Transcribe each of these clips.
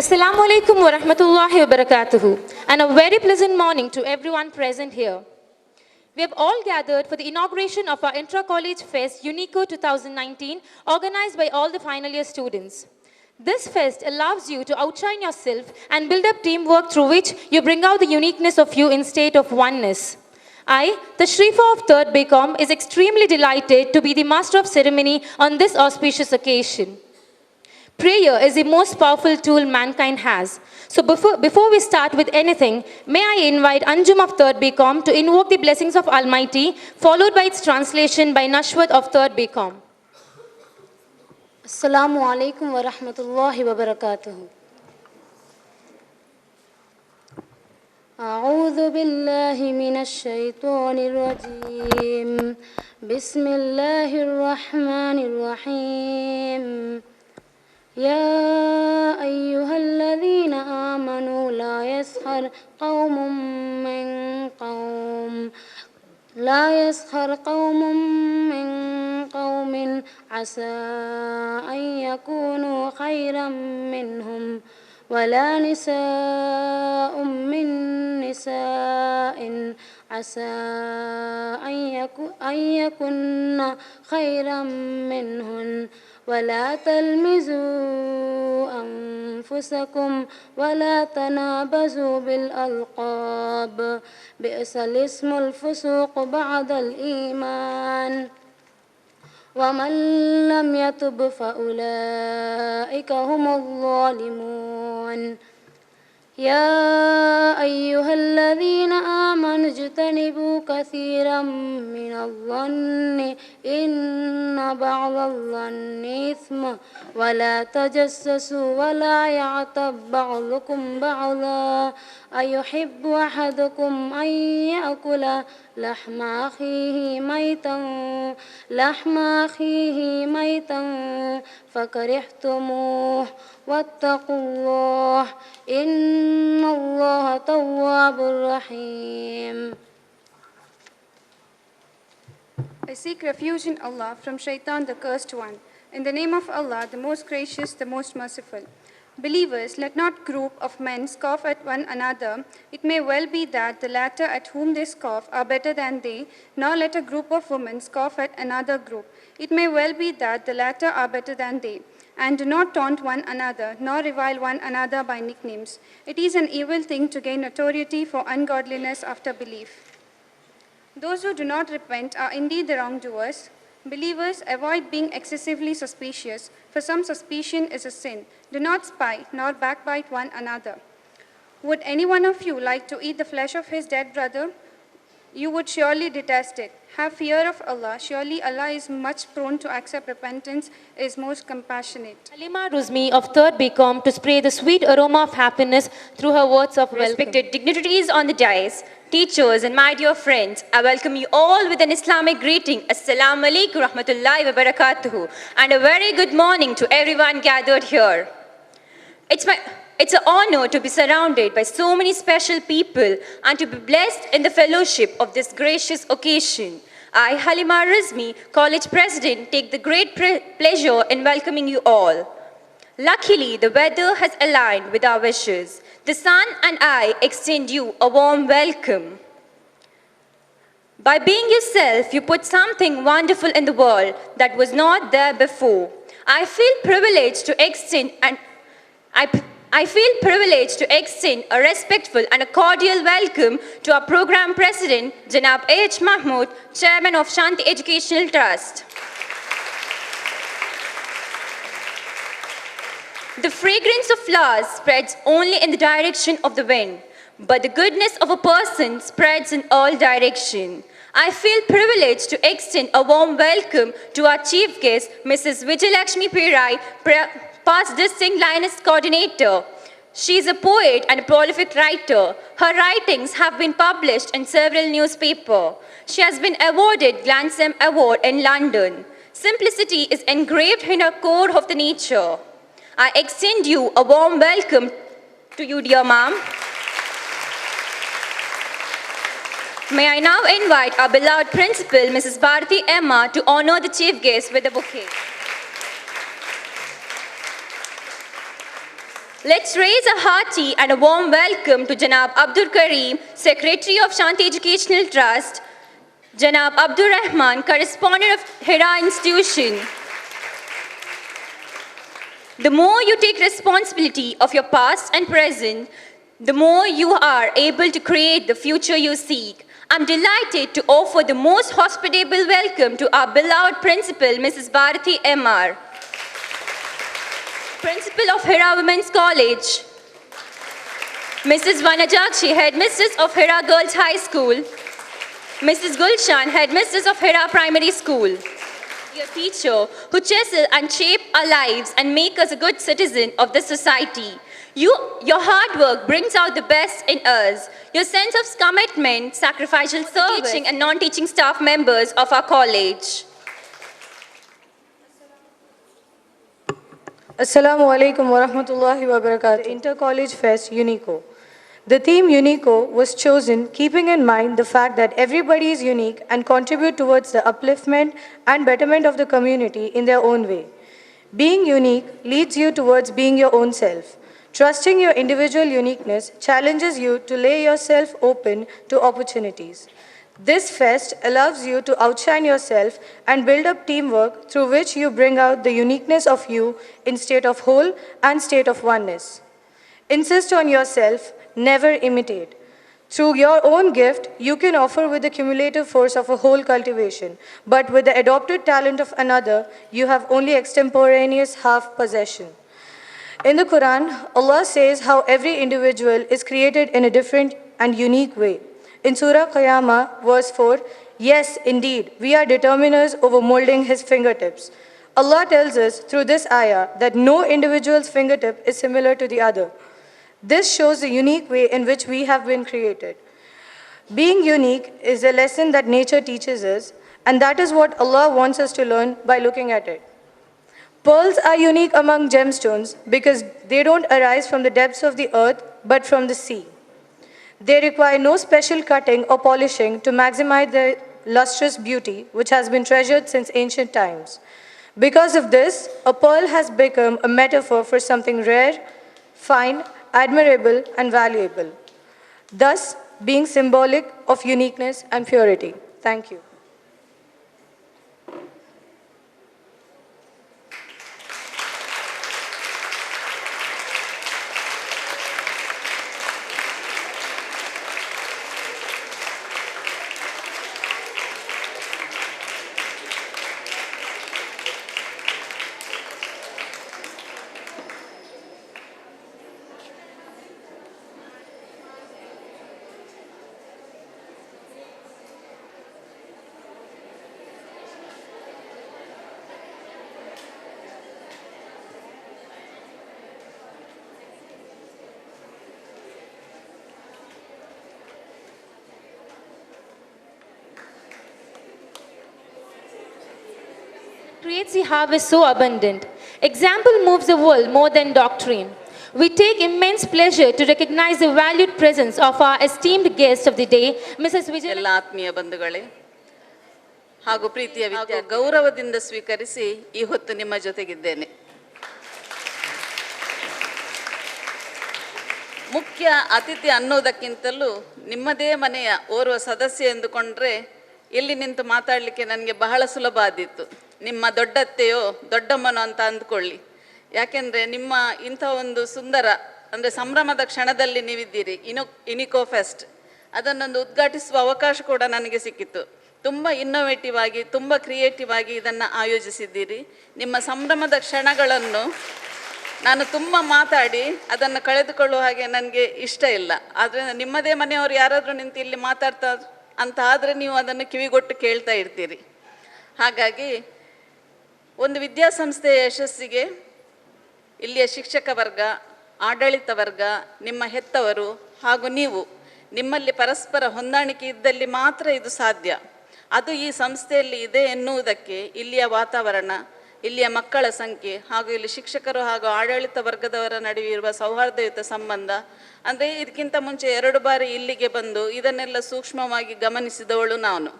Assalamu alaikum wa rahmatullahi wa barakatuhu, and a very pleasant morning to everyone present here. We have all gathered for the inauguration of our Intra-College Fest UNICO 2019, organized by all the final year students. This fest allows you to outshine yourself and build up teamwork through which you bring out the uniqueness of you in state of oneness. I, the Shrifa of 3rd BCom, is extremely delighted to be the master of ceremony on this auspicious occasion. Prayer is the most powerful tool mankind has. So before we start with anything, may I invite Anjum of 3rd BCom to invoke the blessings of Almighty, followed by its translation by Nashwat of 3rd BCom. Assalamu alaikum wa rahmatullahi wa barakatuh. أعوذ بالله من الشيطان الرجيم. بسم الله الرحمن الرحيم. يا أيها الذين آمنوا لا يسخر قوم من قوم عسى أن يكونوا خيرا منهم ولا نساء من نساء عسى أن يكن خيرا منهن ولا تلمزوا أنفسكم ولا تنابزوا بالألقاب بئس الاسم الفسوق بعد الإيمان ومن لم يتب فأولئك هم الظالمون يا أيها الذين آمنوا اجتنبوا كثيرا من الظن إن بعض الظن إثم ولا تجسسوا ولا يعتب بعضكم بعضا أيحب أحدكم أن يأكل لحم أخيه ميتا فكرهتموه واتقوا الله إن الله تواب رحيم. I seek refuge in Allah from Shaitan, the cursed one. In the name of Allah, the most gracious, the most merciful. Believers, let not group of men scoff at one another. It may well be that the latter at whom they scoff are better than they, nor let a group of women scoff at another group. It may well be that the latter are better than they. And do not taunt one another, nor revile one another by nicknames. It is an evil thing to gain notoriety for ungodliness after belief. Those who do not repent are indeed the wrongdoers. Believers, avoid being excessively suspicious, for some suspicion is a sin. Do not spy, nor backbite one another. Would any one of you like to eat the flesh of his dead brother? You would surely detest it. Have fear of Allah. Surely Allah is much prone to accept repentance, is most compassionate. Halima Ruzmi of 3rd BCom to spray the sweet aroma of happiness through her words of welcome. Respected dignitaries on the dais, teachers and my dear friends, I welcome you all with an Islamic greeting. Assalamu alaikum rahmatullahi wa barakatuhu. And a very good morning to everyone gathered here. It's an honor to be surrounded by so many special people and to be blessed in the fellowship of this gracious occasion. I, Halima Rizmi, College President, take the great pleasure in welcoming you all. Luckily, the weather has aligned with our wishes. The sun and I extend you a warm welcome. By being yourself, you put something wonderful in the world that was not there before. I feel privileged to extend a respectful and a cordial welcome to our program president, Janab A.H. Mahmood, chairman of Shanti Educational Trust. The fragrance of flowers spreads only in the direction of the wind, but the goodness of a person spreads in all directions. I feel privileged to extend a warm welcome to our chief guest, Mrs. Vijayalakshmi Pirai, past Distinct Lioness Coordinator. She is a poet and a prolific writer. Her writings have been published in several newspapers. She has been awarded Glansem Award in London. Simplicity is engraved in her core of the nature. I extend you a warm welcome to you, dear ma'am. May I now invite our beloved principal, Mrs. Bharati Emma, to honor the chief guest with a bouquet. Let's raise a hearty and a warm welcome to Janab Abdul Kareem, Secretary of Shanti Educational Trust, Janab Abdur Rahman, Correspondent of Hira Institution. The more you take responsibility of your past and present, the more you are able to create the future you seek. I'm delighted to offer the most hospitable welcome to our beloved Principal, Mrs. Bharati M.R., Principal of Hira Women's College, Mrs. Vanajakshi, Headmistress of Hira Girls High School, Mrs. Gulshan, Headmistress of Hira Primary School. Your teacher who chisel and shape our lives and make us a good citizen of the society. Your hard work brings out the best in us. Your sense of commitment, sacrificial service, teaching and non-teaching staff members of our college. Assalamu alaikum wa rahmatullahi wa barakatuh. Inter-College Fest, UNICO. The theme UNICO was chosen keeping in mind the fact that everybody is unique and contribute towards the upliftment and betterment of the community in their own way. Being unique leads you towards being your own self. Trusting your individual uniqueness challenges you to lay yourself open to opportunities. This fest allows you to outshine yourself and build up teamwork through which you bring out the uniqueness of you in state of whole and state of oneness. Insist on yourself, never imitate. Through your own gift, you can offer with the cumulative force of a whole cultivation, but with the adopted talent of another, you have only extemporaneous half possession. In the Quran, Allah says how every individual is created in a different and unique way. In Surah Qiyamah, verse 4, yes, indeed, we are determiners over molding his fingertips. Allah tells us through this ayah that no individual's fingertip is similar to the other. This shows the unique way in which we have been created. Being unique is a lesson that nature teaches us, and that is what Allah wants us to learn by looking at it. Pearls are unique among gemstones because they don't arise from the depths of the earth, but from the sea. They require no special cutting or polishing to maximize their lustrous beauty, which has been treasured since ancient times. Because of this, a pearl has become a metaphor for something rare, fine, admirable, and valuable, thus being symbolic of uniqueness and purity. Thank you. Creates the harvest so abundant. Example moves the world more than doctrine. We take immense pleasure to recognize the valued presence of our esteemed guest of the day, Mrs. Vijay. ಎಲ್ಲ ಆತ್ಮೀಯ ಬಂಧುಗಳೇ ಹಾಗೂ ಪ್ರೀತಿಯ ಗೌರವದಿಂದ ಸ್ವೀಕರಿಸಿ ಈ ಹೊತ್ತು ನಿಮ್ಮ ಜೊತೆಗಿದ್ದೇನೆ. ಮುಖ್ಯ ಅತಿಥಿ ಅನ್ನೋದಕ್ಕಿಂತಲೂ ನಿಮ್ಮದೇ ಮನೆಯ ಓರ್ವ ಸದಸ್ಯ ಎಂದುಕೊಂಡ್ರೆ ಇಲ್ಲಿ ನಿಂತು ಮಾತಾಡಲಿಕ್ಕೆ ನನಗೆ ಬಹಳ ಸುಲಭ ಆದಿತ್ತು. ನಿಮ್ಮ ದೊಡ್ಡತ್ತೆಯೋ ದೊಡ್ಡಮ್ಮನೋ ಅಂತ ಅಂದ್ಕೊಳ್ಳಿ. ಯಾಕೆಂದರೆ ನಿಮ್ಮ ಇಂಥ ಒಂದು ಸುಂದರ ಅಂದರೆ ಸಂಭ್ರಮದ ಕ್ಷಣದಲ್ಲಿ ನೀವಿದ್ದೀರಿ. ಯುನಿಕೋ ಫೆಸ್ಟ್ ಅದನ್ನೊಂದು ಉದ್ಘಾಟಿಸುವ ಅವಕಾಶ ಕೂಡ ನನಗೆ ಸಿಕ್ಕಿತ್ತು. ತುಂಬ ಇನ್ನೋವೇಟಿವ್ ಆಗಿ ತುಂಬ ಕ್ರಿಯೇಟಿವ್ ಆಗಿ ಇದನ್ನು ಆಯೋಜಿಸಿದ್ದೀರಿ. ನಿಮ್ಮ ಸಂಭ್ರಮದ ಕ್ಷಣಗಳನ್ನು ನಾನು ತುಂಬ ಮಾತಾಡಿ ಅದನ್ನು ಕಳೆದುಕೊಳ್ಳುವ ಹಾಗೆ ನನಗೆ ಇಷ್ಟ ಇಲ್ಲ. ಆದರೆ ನಿಮ್ಮದೇ ಮನೆಯವರು ಯಾರಾದರೂ ನಿಂತು ಇಲ್ಲಿ ಮಾತಾಡ್ತಾ ಅಂತ ಆದರೆ ನೀವು ಅದನ್ನು ಕಿವಿಗೊಟ್ಟು ಕೇಳ್ತಾ ಇರ್ತೀರಿ. ಹಾಗಾಗಿ ಒಂದು ವಿದ್ಯಾಸಂಸ್ಥೆಯ ಯಶಸ್ಸಿಗೆ ಇಲ್ಲಿಯ ಶಿಕ್ಷಕ ವರ್ಗ, ಆಡಳಿತ ವರ್ಗ, ನಿಮ್ಮ ಹೆತ್ತವರು ಹಾಗೂ ನೀವು ನಿಮ್ಮಲ್ಲಿ ಪರಸ್ಪರ ಹೊಂದಾಣಿಕೆ ಇದ್ದಲ್ಲಿ ಮಾತ್ರ ಇದು ಸಾಧ್ಯ. ಅದು ಈ ಸಂಸ್ಥೆಯಲ್ಲಿ ಇದೆ ಎನ್ನುವುದಕ್ಕೆ ಇಲ್ಲಿಯ ವಾತಾವರಣ, ಇಲ್ಲಿಯ ಮಕ್ಕಳ ಸಂಖ್ಯೆ ಹಾಗೂ ಇಲ್ಲಿ ಶಿಕ್ಷಕರು ಹಾಗೂ ಆಡಳಿತ ವರ್ಗದವರ ನಡುವೆ ಇರುವ ಸೌಹಾರ್ದಯುತ ಸಂಬಂಧ. ಅಂದರೆ ಇದಕ್ಕಿಂತ ಮುಂಚೆ 2 ಬಾರಿ ಇಲ್ಲಿಗೆ ಬಂದು ಇದನ್ನೆಲ್ಲ ಸೂಕ್ಷ್ಮವಾಗಿ ಗಮನಿಸಿದವಳು ನಾನು.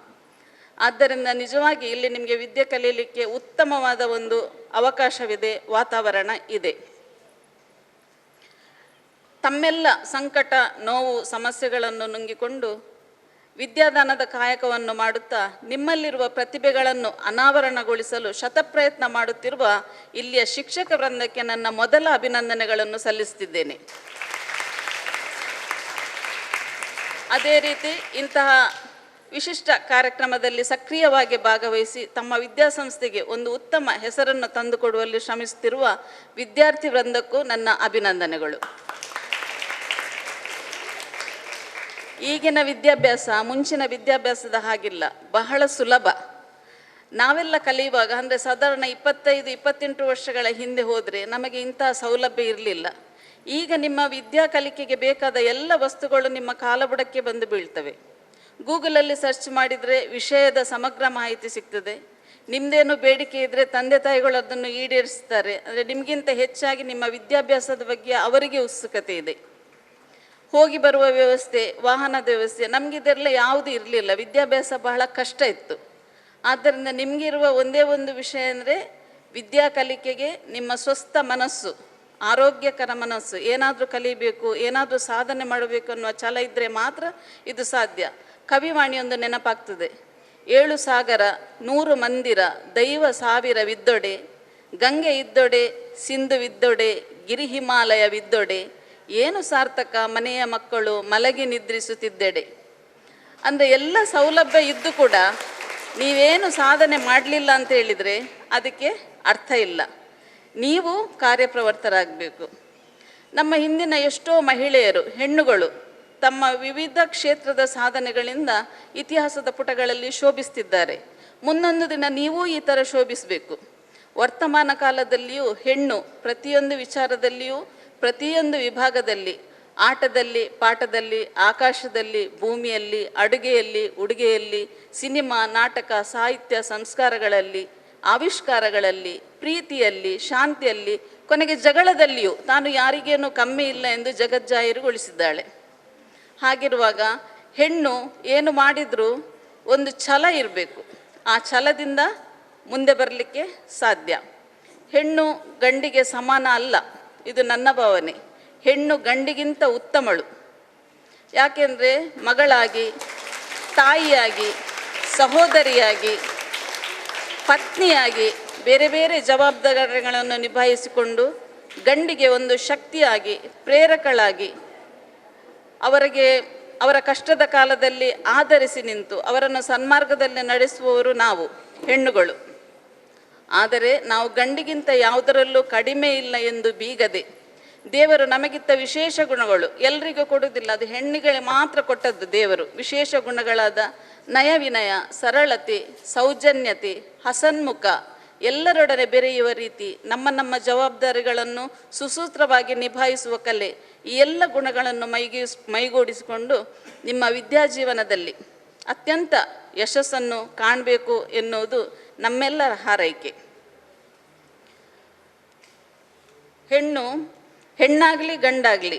ಆದ್ದರಿಂದ ನಿಜವಾಗಿ ಇಲ್ಲಿ ನಿಮಗೆ ವಿದ್ಯೆ ಕಲಿಯಲಿಕ್ಕೆ ಉತ್ತಮವಾದ ಒಂದು ಅವಕಾಶವಿದೆ, ವಾತಾವರಣ ಇದೆ. ತಮ್ಮೆಲ್ಲ ಸಂಕಟ, ನೋವು, ಸಮಸ್ಯೆಗಳನ್ನು ನುಂಗಿಕೊಂಡು ವಿದ್ಯಾದಾನದ ಕಾಯಕವನ್ನು ಮಾಡುತ್ತಾ ನಿಮ್ಮಲ್ಲಿರುವ ಪ್ರತಿಭೆಗಳನ್ನು ಅನಾವರಣಗೊಳಿಸಲು ಶತಪ್ರಯತ್ನ ಮಾಡುತ್ತಿರುವ ಇಲ್ಲಿಯ ಶಿಕ್ಷಕ ವೃಂದಕ್ಕೆ ನನ್ನ ಮೊದಲ ಅಭಿನಂದನೆಗಳನ್ನು ಸಲ್ಲಿಸುತ್ತಿದ್ದೇನೆ. ಅದೇ ರೀತಿ ಇಂತಹ ವಿಶಿಷ್ಟ ಕಾರ್ಯಕ್ರಮದಲ್ಲಿ ಸಕ್ರಿಯವಾಗಿ ಭಾಗವಹಿಸಿ ತಮ್ಮ ವಿದ್ಯಾಸಂಸ್ಥೆಗೆ ಒಂದು ಉತ್ತಮ ಹೆಸರನ್ನು ತಂದುಕೊಡುವಲ್ಲಿ ಶ್ರಮಿಸುತ್ತಿರುವ ವಿದ್ಯಾರ್ಥಿ ವೃಂದಕ್ಕೂ ನನ್ನ ಅಭಿನಂದನೆಗಳು. ಈಗಿನ ವಿದ್ಯಾಭ್ಯಾಸ ಮುಂಚಿನ ವಿದ್ಯಾಭ್ಯಾಸದ ಹಾಗಿಲ್ಲ, ಬಹಳ ಸುಲಭ. ನಾವೆಲ್ಲ ಕಲಿಯುವಾಗ ಅಂದರೆ ಸಾಧಾರಣ 25-28 ವರ್ಷಗಳ ಹಿಂದೆ ಹೋದರೆ ನಮಗೆ ಇಂತಹ ಸೌಲಭ್ಯ ಇರಲಿಲ್ಲ. ಈಗ ನಿಮ್ಮ ವಿದ್ಯಾ ಕಲಿಕೆಗೆ ಬೇಕಾದ ಎಲ್ಲ ವಸ್ತುಗಳು ನಿಮ್ಮ ಕಾಲಬುಡಕ್ಕೆ ಬಂದು ಬೀಳ್ತವೆ. ಗೂಗಲಲ್ಲಿ ಸರ್ಚ್ ಮಾಡಿದರೆ ವಿಷಯದ ಸಮಗ್ರ ಮಾಹಿತಿ ಸಿಗ್ತದೆ. ನಿಮ್ಮದೇನು ಬೇಡಿಕೆ ಇದ್ದರೆ ತಂದೆ ತಾಯಿಗಳು ಅದನ್ನು ಈಡೇರಿಸ್ತಾರೆ. ಅಂದರೆ ನಿಮಗಿಂತ ಹೆಚ್ಚಾಗಿ ನಿಮ್ಮ ವಿದ್ಯಾಭ್ಯಾಸದ ಬಗ್ಗೆ ಅವರಿಗೆ ಉತ್ಸುಕತೆ ಇದೆ. ಹೋಗಿ ಬರುವ ವ್ಯವಸ್ಥೆ, ವಾಹನದ ವ್ಯವಸ್ಥೆ, ನಮಗಿದೆಲ್ಲ ಯಾವುದೂ ಇರಲಿಲ್ಲ. ವಿದ್ಯಾಭ್ಯಾಸ ಬಹಳ ಕಷ್ಟ ಇತ್ತು. ಆದ್ದರಿಂದ ನಿಮಗಿರುವ ಒಂದೇ ಒಂದು ವಿಷಯ ಅಂದರೆ ವಿದ್ಯಾ ಕಲಿಕೆಗೆ ನಿಮ್ಮ ಸ್ವಸ್ಥ ಮನಸ್ಸು, ಆರೋಗ್ಯಕರ ಮನಸ್ಸು, ಏನಾದರೂ ಕಲಿಬೇಕು, ಏನಾದರೂ ಸಾಧನೆ ಮಾಡಬೇಕು ಅನ್ನುವ ಛಲ ಇದ್ದರೆ ಮಾತ್ರ ಇದು ಸಾಧ್ಯ. ಕವಿವಾಣಿಯೊಂದು ನೆನಪಾಗ್ತದೆ. 7 ಸಾಗರ 100 ಮಂದಿರ ದೈವ 1000 ವಿದ್ದೊಡೆ, ಗಂಗೆ ಇದ್ದೊಡೆ ಸಿಂಧುವಿದ್ದೊಡೆ ಗಿರಿ ಹಿಮಾಲಯವಿದ್ದೊಡೆ, ಏನು ಸಾರ್ಥಕ ಮನೆಯ ಮಕ್ಕಳು ಮಲಗಿ ನಿದ್ರಿಸುತ್ತಿದ್ದೆಡೆ. ಅಂದರೆ ಎಲ್ಲ ಸೌಲಭ್ಯ ಇದ್ದು ಕೂಡ ನೀವೇನು ಸಾಧನೆ ಮಾಡಲಿಲ್ಲ ಅಂತ ಹೇಳಿದರೆ ಅದಕ್ಕೆ ಅರ್ಥ ಇಲ್ಲ. ನೀವು ಕಾರ್ಯಪ್ರವರ್ತರಾಗಬೇಕು. ನಮ್ಮ ಹಿಂದಿನ ಎಷ್ಟೋ ಮಹಿಳೆಯರು, ಹೆಣ್ಣುಗಳು ತಮ್ಮ ವಿವಿಧ ಕ್ಷೇತ್ರದ ಸಾಧನೆಗಳಿಂದ ಇತಿಹಾಸದ ಪುಟಗಳಲ್ಲಿ ಶೋಭಿಸ್ತಿದ್ದಾರೆ. ಮುಂದೊಂದು ದಿನ ನೀವೂ ಈ ಥರ ಶೋಭಿಸಬೇಕು. ವರ್ತಮಾನ ಕಾಲದಲ್ಲಿಯೂ ಹೆಣ್ಣು ಪ್ರತಿಯೊಂದು ವಿಚಾರದಲ್ಲಿಯೂ, ಪ್ರತಿಯೊಂದು ವಿಭಾಗದಲ್ಲಿ, ಆಟದಲ್ಲಿ, ಪಾಠದಲ್ಲಿ, ಆಕಾಶದಲ್ಲಿ, ಭೂಮಿಯಲ್ಲಿ, ಅಡುಗೆಯಲ್ಲಿ, ಉಡುಗೆಯಲ್ಲಿ, ಸಿನಿಮಾ, ನಾಟಕ, ಸಾಹಿತ್ಯ, ಸಂಸ್ಕಾರಗಳಲ್ಲಿ, ಆವಿಷ್ಕಾರಗಳಲ್ಲಿ, ಪ್ರೀತಿಯಲ್ಲಿ, ಶಾಂತಿಯಲ್ಲಿ, ಕೊನೆಗೆ ಜಗಳದಲ್ಲಿಯೂ ತಾನು ಯಾರಿಗೇನು ಕಮ್ಮಿ ಇಲ್ಲ ಎಂದು ಜಗಜ್ಜಾಹೀರುಗೊಳಿಸಿದ್ದಾಳೆ. ಹಾಗಿರುವಾಗ ಹೆಣ್ಣು ಏನು ಮಾಡಿದರೂ ಒಂದು ಛಲ ಇರಬೇಕು. ಆ ಛಲದಿಂದ ಮುಂದೆ ಬರಲಿಕ್ಕೆ ಸಾಧ್ಯ. ಹೆಣ್ಣು ಗಂಡಿಗೆ ಸಮಾನ ಅಲ್ಲ, ಇದು ನನ್ನ ಭಾವನೆ. ಹೆಣ್ಣು ಗಂಡಿಗಿಂತ ಉತ್ತಮಳು. ಯಾಕೆಂದರೆ ಮಗಳಾಗಿ, ತಾಯಿಯಾಗಿ, ಸಹೋದರಿಯಾಗಿ, ಪತ್ನಿಯಾಗಿ ಬೇರೆ ಬೇರೆ ಜವಾಬ್ದಾರಿಗಳನ್ನು ನಿಭಾಯಿಸಿಕೊಂಡು ಗಂಡಿಗೆ ಒಂದು ಶಕ್ತಿಯಾಗಿ, ಪ್ರೇರಕಳಾಗಿ, ಅವರ ಕಷ್ಟದ ಕಾಲದಲ್ಲಿ ಆಧರಿಸಿ ನಿಂತು ಅವರನ್ನು ಸನ್ಮಾರ್ಗದಲ್ಲಿ ನಡೆಸುವವರು ನಾವು ಹೆಣ್ಣುಗಳು. ಆದರೆ ನಾವು ಗಂಡಿಗಿಂತ ಯಾವುದರಲ್ಲೂ ಕಡಿಮೆ ಇಲ್ಲ ಎಂದು ಬೀಗದೆ, ದೇವರು ನಮಗಿಂತ ವಿಶೇಷ ಗುಣಗಳು ಎಲ್ರಿಗೂ ಕೊಡುವುದಿಲ್ಲ, ಅದು ಹೆಣ್ಣಿಗೆ ಮಾತ್ರ ಕೊಟ್ಟದ್ದು ದೇವರು. ವಿಶೇಷ ಗುಣಗಳಾದ ನಯವಿನಯ, ಸರಳತೆ, ಸೌಜನ್ಯತೆ, ಹಸನ್ಮುಖ, ಎಲ್ಲರೊಡನೆ ಬೆರೆಯುವ ರೀತಿ, ನಮ್ಮ ಜವಾಬ್ದಾರಿಗಳನ್ನು ಸುಸೂತ್ರವಾಗಿ ನಿಭಾಯಿಸುವ ಕಲೆ, ಈ ಎಲ್ಲ ಗುಣಗಳನ್ನು ಮೈಗೂಡಿಸಿಕೊಂಡು ನಿಮ್ಮ ವಿದ್ಯಾಜೀವನದಲ್ಲಿ ಅತ್ಯಂತ ಯಶಸ್ಸನ್ನು ಕಾಣಬೇಕು ಎನ್ನುವುದು ನಮ್ಮೆಲ್ಲರ ಹಾರೈಕೆ. ಹೆಣ್ಣಾಗಲಿ ಗಂಡಾಗಲಿ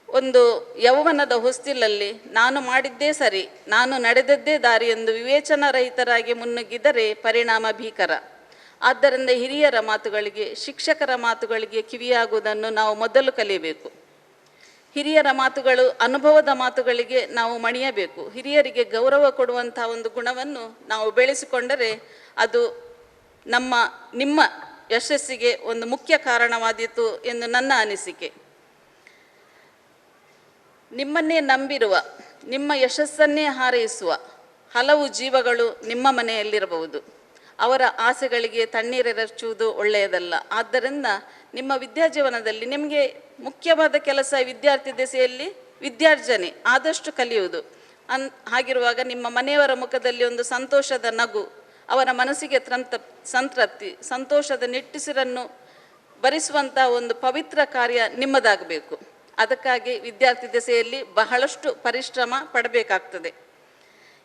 ಒಂದು ಯೌವನದ ಹೊಸ್ತಿಲಲ್ಲಿ ನಾನು ಮಾಡಿದ್ದೇ ಸರಿ, ನಾನು ನಡೆದದ್ದೇ ದಾರಿ ಎಂದು ವಿವೇಚನಾರಹಿತರಾಗಿ ಮುನ್ನುಗ್ಗಿದರೆ ಪರಿಣಾಮ ಭೀಕರ. ಆದ್ದರಿಂದ ಹಿರಿಯರ ಮಾತುಗಳಿಗೆ, ಶಿಕ್ಷಕರ ಮಾತುಗಳಿಗೆ ಕಿವಿಯಾಗುವುದನ್ನು ನಾವು ಮೊದಲು ಕಲಿಯಬೇಕು. ಹಿರಿಯರ ಮಾತುಗಳು, ಅನುಭವದ ಮಾತುಗಳಿಗೆ ನಾವು ಮಣಿಯಬೇಕು. ಹಿರಿಯರಿಗೆ ಗೌರವ ಕೊಡುವಂಥ ಒಂದು ಗುಣವನ್ನು ನಾವು ಬೆಳೆಸಿಕೊಂಡರೆ ಅದು ನಿಮ್ಮ ಯಶಸ್ಸಿಗೆ ಒಂದು ಮುಖ್ಯ ಕಾರಣವಾದೀತು ಎಂದು ನನ್ನ ಅನಿಸಿಕೆ. ನಿಮ್ಮನ್ನೇ ನಂಬಿರುವ, ನಿಮ್ಮ ಯಶಸ್ಸನ್ನೇ ಹಾರೈಸುವ ಹಲವು ಜೀವಗಳು ನಿಮ್ಮ ಮನೆಯಲ್ಲಿರಬಹುದು. ಅವರ ಆಸೆಗಳಿಗೆ ತಣ್ಣೀರೆರಚುವುದು ಒಳ್ಳೆಯದಲ್ಲ. ಆದ್ದರಿಂದ ನಿಮ್ಮ ವಿದ್ಯಾಜೀವನದಲ್ಲಿ ನಿಮಗೆ ಮುಖ್ಯವಾದ ಕೆಲಸ ವಿದ್ಯಾರ್ಥಿ ದೆಸೆಯಲ್ಲಿ ವಿದ್ಯಾರ್ಜನೆ, ಆದಷ್ಟು ಕಲಿಯುವುದು. ಹಾಗಿರುವಾಗ ನಿಮ್ಮ ಮನೆಯವರ ಮುಖದಲ್ಲಿ ಒಂದು ಸಂತೋಷದ ನಗು, ಅವರ ಮನಸ್ಸಿಗೆ ಸಂತೃಪ್ತಿ, ಸಂತೋಷದ ನಿಟ್ಟುಸಿರನ್ನು ಬರಿಸುವಂಥ ಒಂದು ಪವಿತ್ರ ಕಾರ್ಯ ನಿಮ್ಮದಾಗಬೇಕು. ಅದಕ್ಕಾಗಿ ವಿದ್ಯಾರ್ಥಿ ದೆಸೆಯಲ್ಲಿ ಬಹಳಷ್ಟು ಪರಿಶ್ರಮ ಪಡಬೇಕಾಗ್ತದೆ.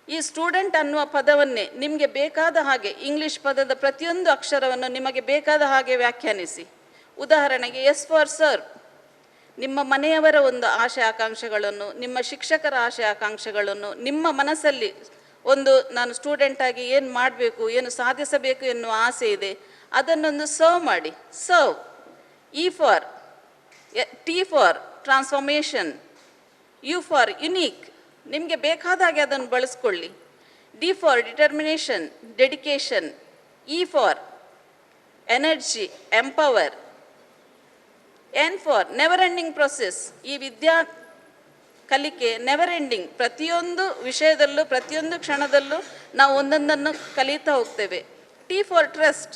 ಈ ಸ್ಟೂಡೆಂಟ್ ಅನ್ನುವ ಪದವನ್ನೇ ನಿಮಗೆ ಬೇಕಾದ ಹಾಗೆ, ಇಂಗ್ಲೀಷ್ ಪದದ ಪ್ರತಿಯೊಂದು ಅಕ್ಷರವನ್ನು ನಿಮಗೆ ಬೇಕಾದ ಹಾಗೆ ವ್ಯಾಖ್ಯಾನಿಸಿ. ಉದಾಹರಣೆಗೆ ಎಸ್ ಫಾರ್ ಸರ್, ನಿಮ್ಮ ಮನೆಯವರ ಒಂದು ಆಶೆ ಆಕಾಂಕ್ಷೆಗಳನ್ನು, ನಿಮ್ಮ ಶಿಕ್ಷಕರ ಆಶೆ ಆಕಾಂಕ್ಷೆಗಳನ್ನು, ನಿಮ್ಮ ಮನಸ್ಸಲ್ಲಿ ಒಂದು ನಾನು ಸ್ಟೂಡೆಂಟಾಗಿ ಏನು ಮಾಡಬೇಕು, ಏನು ಸಾಧಿಸಬೇಕು ಎನ್ನುವ ಆಸೆ ಇದೆ, ಅದನ್ನೊಂದು ಸರ್ವ್ ಮಾಡಿ. ಸರ್ವ್. ಇ for T for transformation, U for unique, ನಿಮಗೆ ಬೇಕಾದ ಹಾಗೆ ಅದನ್ನು ಬಳಸ್ಕೊಳ್ಳಿ. D for determination, dedication, E for energy, empower, N for never ending process. ಈ ಕಲಿಕೆ ನೆವರ್ ಎಂಡಿಂಗ್, ಪ್ರತಿಯೊಂದು ವಿಷಯದಲ್ಲೂ ಪ್ರತಿಯೊಂದು ಕ್ಷಣದಲ್ಲೂ ನಾವು ಒಂದೊಂದನ್ನು ಕಲಿತಾ ಹೋಗ್ತೇವೆ. T ಫಾರ್ ಟ್ರಸ್ಟ್,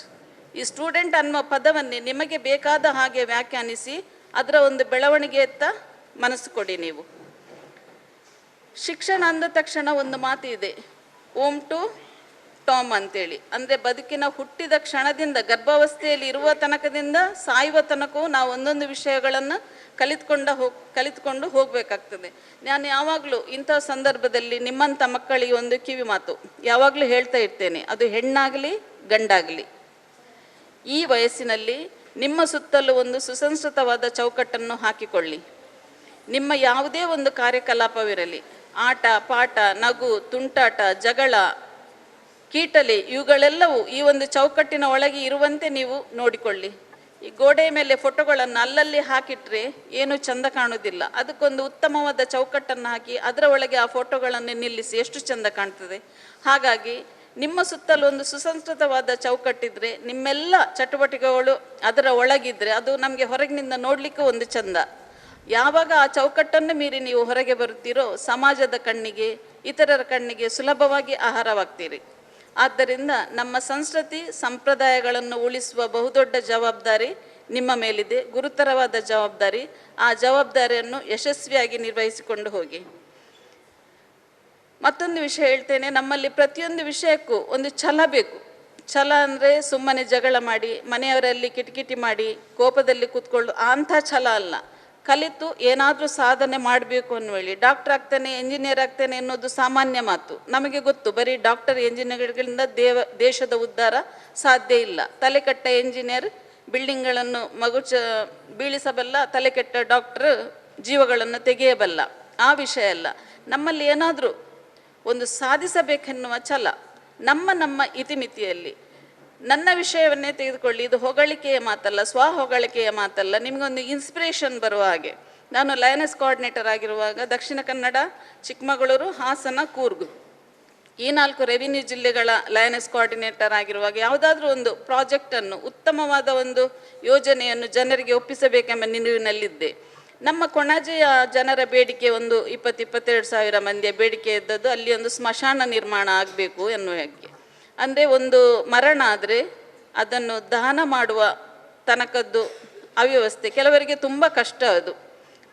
ಈ ಸ್ಟೂಡೆಂಟ್ ಅನ್ನುವ ಪದವನ್ನೇ ನಿಮಗೆ ಬೇಕಾದ ಹಾಗೆ ವ್ಯಾಖ್ಯಾನಿಸಿ ಅದರ ಒಂದು ಬೆಳವಣಿಗೆಯತ್ತ ಮನಸ್ಸು ಕೊಡಿ ನೀವು. ಶಿಕ್ಷಣ ಅಂದ ತಕ್ಷಣ ಒಂದು ಮಾತು ಇದೆ, ಓಮ್ ಟು ಟಾಮ್ ಅಂತೇಳಿ. ಅಂದರೆ ಬದುಕಿನ ಹುಟ್ಟಿದ ಕ್ಷಣದಿಂದ ಗರ್ಭಾವಸ್ಥೆಯಲ್ಲಿ ಇರುವ ತನಕದಿಂದ ಸಾಯುವ ತನಕವೂ ನಾವು ಒಂದೊಂದು ವಿಷಯಗಳನ್ನು ಕಲಿತ್ಕೊಂಡು ಹೋಗಬೇಕಾಗ್ತದೆ. ನಾನು ಯಾವಾಗಲೂ ಇಂಥ ಸಂದರ್ಭದಲ್ಲಿ ನಿಮ್ಮಂಥ ಮಕ್ಕಳಿಗೆ ಒಂದು ಕಿವಿ ಮಾತು ಯಾವಾಗಲೂ ಹೇಳ್ತಾ ಇರ್ತೇನೆ, ಅದು ಹೆಣ್ಣಾಗಲಿ ಗಂಡಾಗಲಿ, ಈ ವಯಸ್ಸಿನಲ್ಲಿ ನಿಮ್ಮ ಸುತ್ತಲೂ ಒಂದು ಸುಸಂಸ್ಕೃತವಾದ ಚೌಕಟ್ಟನ್ನು ಹಾಕಿಕೊಳ್ಳಿ. ನಿಮ್ಮ ಯಾವುದೇ ಒಂದು ಕಾರ್ಯಕಲಾಪವಿರಲಿ, ಆಟ ಪಾಠ, ನಗು, ತುಂಟಾಟ, ಜಗಳ, ಕೀಟಲೆ, ಇವುಗಳೆಲ್ಲವೂ ಈ ಒಂದು ಚೌಕಟ್ಟಿನ ಒಳಗೆ ಇರುವಂತೆ ನೀವು ನೋಡಿಕೊಳ್ಳಿ. ಈ ಗೋಡೆಯ ಮೇಲೆ ಫೋಟೋಗಳನ್ನು ಅಲ್ಲಲ್ಲಿ ಹಾಕಿಟ್ರೆ ಏನು ಚಂದ ಕಾಣುವುದಿಲ್ಲ. ಅದಕ್ಕೊಂದು ಉತ್ತಮವಾದ ಚೌಕಟ್ಟನ್ನು ಹಾಕಿ ಅದರ ಒಳಗೆ ಆ ಫೋಟೋಗಳನ್ನು ನಿಲ್ಲಿಸಿ ಎಷ್ಟು ಚಂದ ಕಾಣ್ತದೆ. ಹಾಗಾಗಿ ನಿಮ್ಮ ಸುತ್ತಲೂ ಒಂದು ಸುಸಂಸ್ಕೃತವಾದ ಚೌಕಟ್ಟಿದ್ರೆ ನಿಮ್ಮೆಲ್ಲ ಚಟುವಟಿಕೆಗಳು ಅದರ ಒಳಗಿದ್ರೆ ಅದು ನಮಗೆ ಹೊರಗಿನಿಂದ ನೋಡಲಿಕ್ಕೆ ಒಂದು ಚಂದ. ಯಾವಾಗ ಆ ಚೌಕಟ್ಟನ್ನು ಮೀರಿ ನೀವು ಹೊರಗೆ ಬರುತ್ತೀರೋ ಸಮಾಜದ ಕಣ್ಣಿಗೆ, ಇತರರ ಕಣ್ಣಿಗೆ ಸುಲಭವಾಗಿ ಆಹಾರವಾಗ್ತೀರಿ. ಆದ್ದರಿಂದ ನಮ್ಮ ಸಂಸ್ಕೃತಿ ಸಂಪ್ರದಾಯಗಳನ್ನು ಉಳಿಸುವ ಬಹುದೊಡ್ಡ ಜವಾಬ್ದಾರಿ ನಿಮ್ಮ ಮೇಲಿದೆ, ಗುರುತರವಾದ ಜವಾಬ್ದಾರಿ. ಆ ಜವಾಬ್ದಾರಿಯನ್ನು ಯಶಸ್ವಿಯಾಗಿ ನಿರ್ವಹಿಸಿಕೊಂಡು ಹೋಗಿ. ಮತ್ತೊಂದು ವಿಷಯ ಹೇಳ್ತೇನೆ, ನಮ್ಮಲ್ಲಿ ಪ್ರತಿಯೊಂದು ವಿಷಯಕ್ಕೂ ಒಂದು ಛಲ ಬೇಕು. ಛಲ ಅಂದರೆ ಸುಮ್ಮನೆ ಜಗಳ ಮಾಡಿ ಮನೆಯವರಲ್ಲಿ ಕಿಟಕಿಟಿ ಮಾಡಿ ಕೋಪದಲ್ಲಿ ಕೂತ್ಕೊಳ್ಳು ಅಂಥ ಛಲ ಅಲ್ಲ. ಕಲಿತು ಏನಾದರೂ ಸಾಧನೆ ಮಾಡಬೇಕು ಅನ್ನುವಳಿ. ಡಾಕ್ಟರ್ ಆಗ್ತಾನೆ, ಎಂಜಿನಿಯರ್ ಆಗ್ತಾನೆ ಅನ್ನೋದು ಸಾಮಾನ್ಯ ಮಾತು, ನಮಗೆ ಗೊತ್ತು. ಬರೀ ಡಾಕ್ಟರ್ ಎಂಜಿನಿಯರ್ಗಳಿಂದ ದೇಶದ ಉದ್ಧಾರ ಸಾಧ್ಯ ಇಲ್ಲ. ತಲೆಕಟ್ಟ ಎಂಜಿನಿಯರ್ ಬಿಲ್ಡಿಂಗ್ಗಳನ್ನು ಬೀಳಿಸಬಲ್ಲ, ತಲೆಕೆಟ್ಟ ಡಾಕ್ಟರ್ ಜೀವಗಳನ್ನು ತೆಗೆಯಬಲ್ಲ. ಆ ವಿಷಯ ಅಲ್ಲ. ನಮ್ಮಲ್ಲಿ ಏನಾದರೂ ಒಂದು ಸಾಧಿಸಬೇಕೆನ್ನುವ ಛಲ ನಮ್ಮ ಇತಿಮಿತಿಯಲ್ಲಿ. ನನ್ನ ವಿಷಯವನ್ನೇ ತೆಗೆದುಕೊಳ್ಳಿ, ಇದು ಹೊಗಳಿಕೆಯ ಮಾತಲ್ಲ, ಹೊಗಳಿಕೆಯ ಮಾತಲ್ಲ, ನಿಮಗೊಂದು ಇನ್ಸ್ಪಿರೇಷನ್ ಬರುವ ಹಾಗೆ. ನಾನು ಲಯನೆಸ್ ಕೋಆರ್ಡಿನೇಟರ್ ಆಗಿರುವಾಗ ದಕ್ಷಿಣ ಕನ್ನಡ, ಚಿಕ್ಕಮಗಳೂರು, ಹಾಸನ, ಕೂರ್ಗ್ ಈ 4 ರೆವಿನ್ಯೂ ಜಿಲ್ಲೆಗಳ ಲಯನೆಸ್ ಕೋಆರ್ಡಿನೇಟರ್ ಆಗಿರುವಾಗ ಯಾವುದಾದ್ರೂ ಒಂದು ಪ್ರಾಜೆಕ್ಟನ್ನು, ಉತ್ತಮವಾದ ಒಂದು ಯೋಜನೆಯನ್ನು ಜನರಿಗೆ ಒಪ್ಪಿಸಬೇಕೆಂಬ ನಿಲುವಿನಲ್ಲಿದ್ದೆ. ನಮ್ಮ ಕೊಣಾಜೆಯ ಜನರ ಬೇಡಿಕೆ ಒಂದು 20-22 ಸಾವಿರ ಮಂದಿಯ ಬೇಡಿಕೆ ಇದ್ದದ್ದು, ಅಲ್ಲಿ ಒಂದು ಸ್ಮಶಾನ ನಿರ್ಮಾಣ ಆಗಬೇಕು ಎನ್ನುವ ಹಾಗೆ. ಅಂದರೆ ಒಂದು ಮರಣ ಆದರೆ ಅದನ್ನು ದಹನ ಮಾಡುವ ತನಕದ್ದು ಅವ್ಯವಸ್ಥೆ ಕೆಲವರಿಗೆ ತುಂಬ ಕಷ್ಟ, ಅದು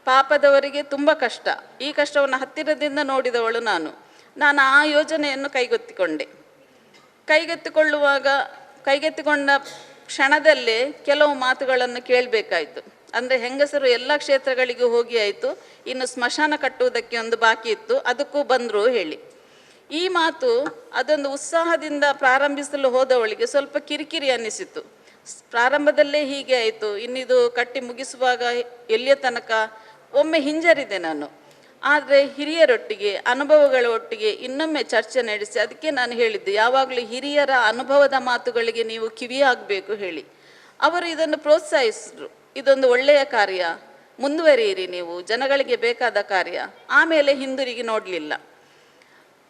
ಪಾಪದವರಿಗೆ ತುಂಬ ಕಷ್ಟ. ಈ ಕಷ್ಟವನ್ನು ಹತ್ತಿರದಿಂದ ನೋಡಿದವಳು ನಾನು ಆ ಯೋಜನೆಯನ್ನು ಕೈಗೆತ್ತಿಕೊಂಡ ಕ್ಷಣದಲ್ಲೇ ಕೆಲವು ಮಾತುಗಳನ್ನು ಕೇಳಬೇಕಾಯಿತು. ಅಂದರೆ ಹೆಂಗಸರು ಎಲ್ಲ ಕ್ಷೇತ್ರಗಳಿಗೂ ಹೋಗಿ ಆಯಿತು, ಇನ್ನು ಸ್ಮಶಾನ ಕಟ್ಟುವುದಕ್ಕೆ ಒಂದು ಬಾಕಿ ಇತ್ತು, ಅದಕ್ಕೂ ಬಂದರು ಹೇಳಿ. ಈ ಮಾತು ಅದೊಂದು ಉತ್ಸಾಹದಿಂದ ಪ್ರಾರಂಭಿಸಲು ಹೋದವಳಿಗೆ ಸ್ವಲ್ಪ ಕಿರಿಕಿರಿ ಅನ್ನಿಸಿತು. ಪ್ರಾರಂಭದಲ್ಲೇ ಹೀಗೆ ಆಯಿತು, ಇನ್ನಿದು ಕಟ್ಟಿ ಮುಗಿಸುವಾಗ ಎಲ್ಲಿಯ ತನಕ ಒಮ್ಮೆ ಹಿಂಜರಿದೆ ನಾನು. ಆದರೆ ಹಿರಿಯರೊಟ್ಟಿಗೆ, ಅನುಭವಗಳ ಒಟ್ಟಿಗೆ ಇನ್ನೊಮ್ಮೆ ಚರ್ಚೆ ನಡೆಸಿ ಅದಕ್ಕೆ ನಾನು ಹೇಳಿದ್ದೆ, ಯಾವಾಗಲೂ ಹಿರಿಯರ ಅನುಭವದ ಮಾತುಗಳಿಗೆ ನೀವು ಕಿವಿಯಾಗಬೇಕು ಹೇಳಿ. ಅವರು ಇದನ್ನು ಪ್ರೋತ್ಸಾಹಿಸಿದ್ರು, ಇದೊಂದು ಒಳ್ಳೆಯ ಕಾರ್ಯ, ಮುಂದುವರಿಯಿರಿ ನೀವು, ಜನಗಳಿಗೆ ಬೇಕಾದ ಕಾರ್ಯ. ಆಮೇಲೆ ಹಿಂದಿರುಗಿ ನೋಡಲಿಲ್ಲ.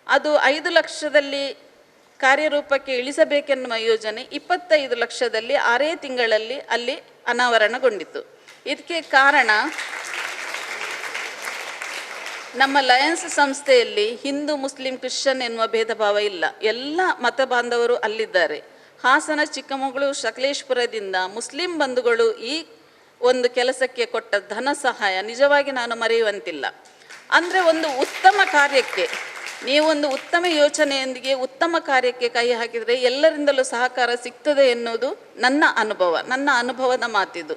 ಅದು 5 ಲಕ್ಷದಲ್ಲಿ ಕಾರ್ಯರೂಪಕ್ಕೆ ಇಳಿಸಬೇಕೆನ್ನುವ ಯೋಜನೆ 25 ಲಕ್ಷದಲ್ಲಿ 6 ತಿಂಗಳಲ್ಲಿ ಅಲ್ಲಿ ಅನಾವರಣಗೊಂಡಿತು. ಇದಕ್ಕೆ ಕಾರಣ ನಮ್ಮ ಲಯನ್ಸ್ ಸಂಸ್ಥೆಯಲ್ಲಿ ಹಿಂದೂ, ಮುಸ್ಲಿಂ, ಕ್ರಿಶ್ಚಿಯನ್ ಎನ್ನುವ ಭೇದ ಭಾವ ಇಲ್ಲ. ಎಲ್ಲ ಮತ ಬಾಂಧವರು ಅಲ್ಲಿದ್ದಾರೆ. ಹಾಸನ, ಚಿಕ್ಕಮಗಳೂರು, ಸಕಲೇಶ್ಪುರದಿಂದ ಮುಸ್ಲಿಂ ಬಂಧುಗಳು ಈ ಒಂದು ಕೆಲಸಕ್ಕೆ ಕೊಟ್ಟ ಧನ ಸಹಾಯ ನಿಜವಾಗಿ ನಾನು ಮರೆಯುವಂತಿಲ್ಲ. ಅಂದರೆ ಒಂದು ಉತ್ತಮ ಕಾರ್ಯಕ್ಕೆ, ನೀವೊಂದು ಉತ್ತಮ ಯೋಚನೆಯೊಂದಿಗೆ ಉತ್ತಮ ಕಾರ್ಯಕ್ಕೆ ಕೈ ಹಾಕಿದರೆ ಎಲ್ಲರಿಂದಲೂ ಸಹಕಾರ ಸಿಗ್ತದೆ ಎನ್ನುವುದು ನನ್ನ ಅನುಭವದ ಮಾತಿದು.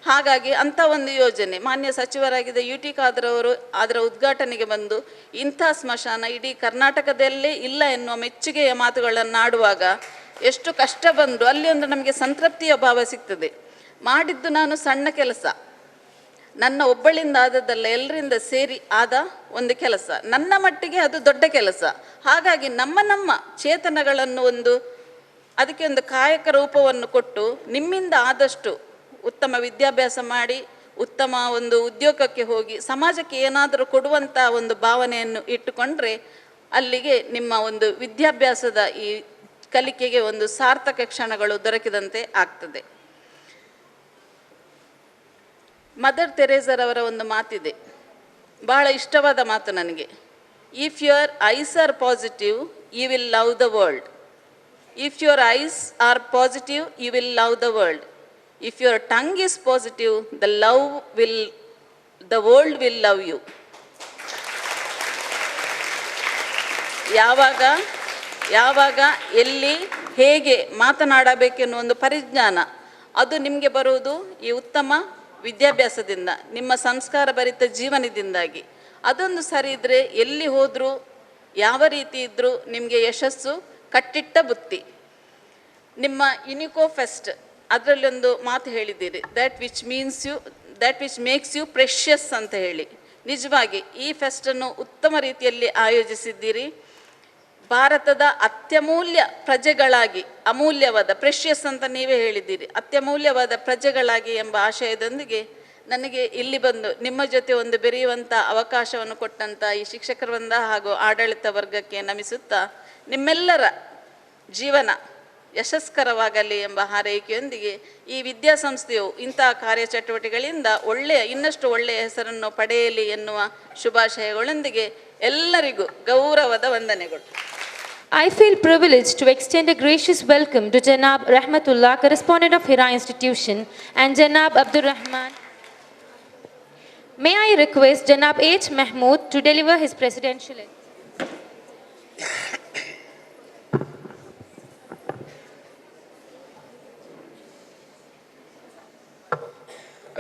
ಹಾಗಾಗಿ ಅಂಥ ಒಂದು ಯೋಜನೆ ಮಾನ್ಯ ಸಚಿವರಾಗಿದ್ದ UT ಖಾದರ್ ಅವರು ಅದರ ಉದ್ಘಾಟನೆಗೆ ಬಂದು ಇಂಥ ಸ್ಮಶಾನ ಇಡೀ ಕರ್ನಾಟಕದಲ್ಲೇ ಇಲ್ಲ ಎನ್ನುವ ಮೆಚ್ಚುಗೆಯ ಮಾತುಗಳನ್ನು ಆಡುವಾಗ ಎಷ್ಟು ಕಷ್ಟ ಬಂದರೂ ಅಲ್ಲಿ ಒಂದು ನಮಗೆ ಸಂತೃಪ್ತಿಯ ಭಾವ ಸಿಗ್ತದೆ. ಮಾಡಿದ್ದು ನಾನು ಸಣ್ಣ ಕೆಲಸ, ನನ್ನ ಒಬ್ಬಳಿಂದ ಆದದ್ದಲ್ಲ, ಎಲ್ಲರಿಂದ ಸೇರಿ ಆದ ಒಂದು ಕೆಲಸ. ನನ್ನ ಮಟ್ಟಿಗೆ ಅದು ದೊಡ್ಡ ಕೆಲಸ. ಹಾಗಾಗಿ ನಮ್ಮ ಚೇತನಗಳನ್ನು ಅದಕ್ಕೆ ಒಂದು ಕಾಯಕ ರೂಪವನ್ನು ಕೊಟ್ಟು ನಿಮ್ಮಿಂದ ಆದಷ್ಟು ಉತ್ತಮ ವಿದ್ಯಾಭ್ಯಾಸ ಮಾಡಿ ಉತ್ತಮ ಒಂದು ಉದ್ಯೋಗಕ್ಕೆ ಹೋಗಿ ಸಮಾಜಕ್ಕೆ ಏನಾದರೂ ಕೊಡುವಂಥ ಒಂದು ಭಾವನೆಯನ್ನು ಇಟ್ಟುಕೊಂಡ್ರೆ ಅಲ್ಲಿಗೆ ನಿಮ್ಮ ಒಂದು ವಿದ್ಯಾಭ್ಯಾಸದ ಈ ಕಲಿಕೆಗೆ ಒಂದು ಸಾರ್ಥಕ ಕ್ಷಣಗಳು ದೊರಕಿದಂತೆ ಆಗ್ತದೆ. ಮದರ್ ತೆರೇಸರವರ ಒಂದು ಮಾತಿದೆ, ಬಹಳ ಇಷ್ಟವಾದ ಮಾತು ನನಗೆ. If your eyes are positive you will love the world. If your eyes are positive you will love the world. If your tongue is positive the world will love you. ಯಾವಾಗ ಎಲ್ಲಿ ಹೇಗೆ ಮಾತನಾಡಬೇಕೆನ್ನುವ ಒಂದು ಪರಿಜ್ಞಾನ ಅದು ನಿಮಗೆ ಬರುವುದು ಈ ಉತ್ತಮ ವಿದ್ಯಾಭ್ಯಾಸದಿಂದ, ನಿಮ್ಮ ಸಂಸ್ಕಾರ ಭರಿತ ಜೀವನದಿಂದಾಗಿ. ಅದೊಂದು ಸರಿ ಇದ್ದರೆ ಎಲ್ಲಿ ಹೋದರೂ ಯಾವ ರೀತಿ ಇದ್ದರೂ ನಿಮಗೆ ಯಶಸ್ಸು ಕಟ್ಟಿಟ್ಟ ಬುತ್ತಿ. ನಿಮ್ಮ ಯುನಿಕೋ ಫೆಸ್ಟ್ ಅದರಲ್ಲಿ ಒಂದು ಮಾತು ಹೇಳಿದ್ದೀರಿ, that which makes you precious ಅಂತ ಹೇಳಿ. ನಿಜವಾಗಿ ಈ ಫೆಸ್ಟನ್ನು ಉತ್ತಮ ರೀತಿಯಲ್ಲಿ ಆಯೋಜಿಸಿದ್ದೀರಿ. ಭಾರತದ ಅತ್ಯಮೂಲ್ಯ ಪ್ರಜೆಗಳಾಗಿ, ಅಮೂಲ್ಯವಾದ ಪ್ರೆಷಿಯಸ್ ಅಂತ ನೀವೇ ಹೇಳಿದ್ದೀರಿ, ಅತ್ಯಮೂಲ್ಯವಾದ ಪ್ರಜೆಗಳಾಗಿ ಎಂಬ ಆಶಯದೊಂದಿಗೆ ನನಗೆ ಇಲ್ಲಿ ಬಂದು ನಿಮ್ಮ ಜೊತೆ ಒಂದು ಬೆರೆಯುವಂಥ ಅವಕಾಶವನ್ನು ಕೊಟ್ಟಂಥ ಈ ಶಿಕ್ಷಕ ವೃಂದ ಹಾಗೂ ಆಡಳಿತ ವರ್ಗಕ್ಕೆ ನಮಿಸುತ್ತಾ ನಿಮ್ಮೆಲ್ಲರ ಜೀವನ ಯಶಸ್ಕರವಾಗಲಿ ಎಂಬ ಹಾರೈಕೆಯೊಂದಿಗೆ ಈ ವಿದ್ಯಾಸಂಸ್ಥೆಯು ಇಂತಹ ಕಾರ್ಯಚಟುವಟಿಕೆಗಳಿಂದ ಇನ್ನಷ್ಟು ಒಳ್ಳೆಯ ಹೆಸರನ್ನು ಪಡೆಯಲಿ ಎನ್ನುವ ಶುಭಾಶಯಗಳೊಂದಿಗೆ ಎಲ್ಲರಿಗೂ ಗೌರವದ ವಂದನೆಗಳು. I feel privileged to extend a gracious welcome to Janab Rahmatullah, correspondent of Hira Institution, and Janab Abdur Rahman. May I request Janab H. Mahmood to deliver his presidential address.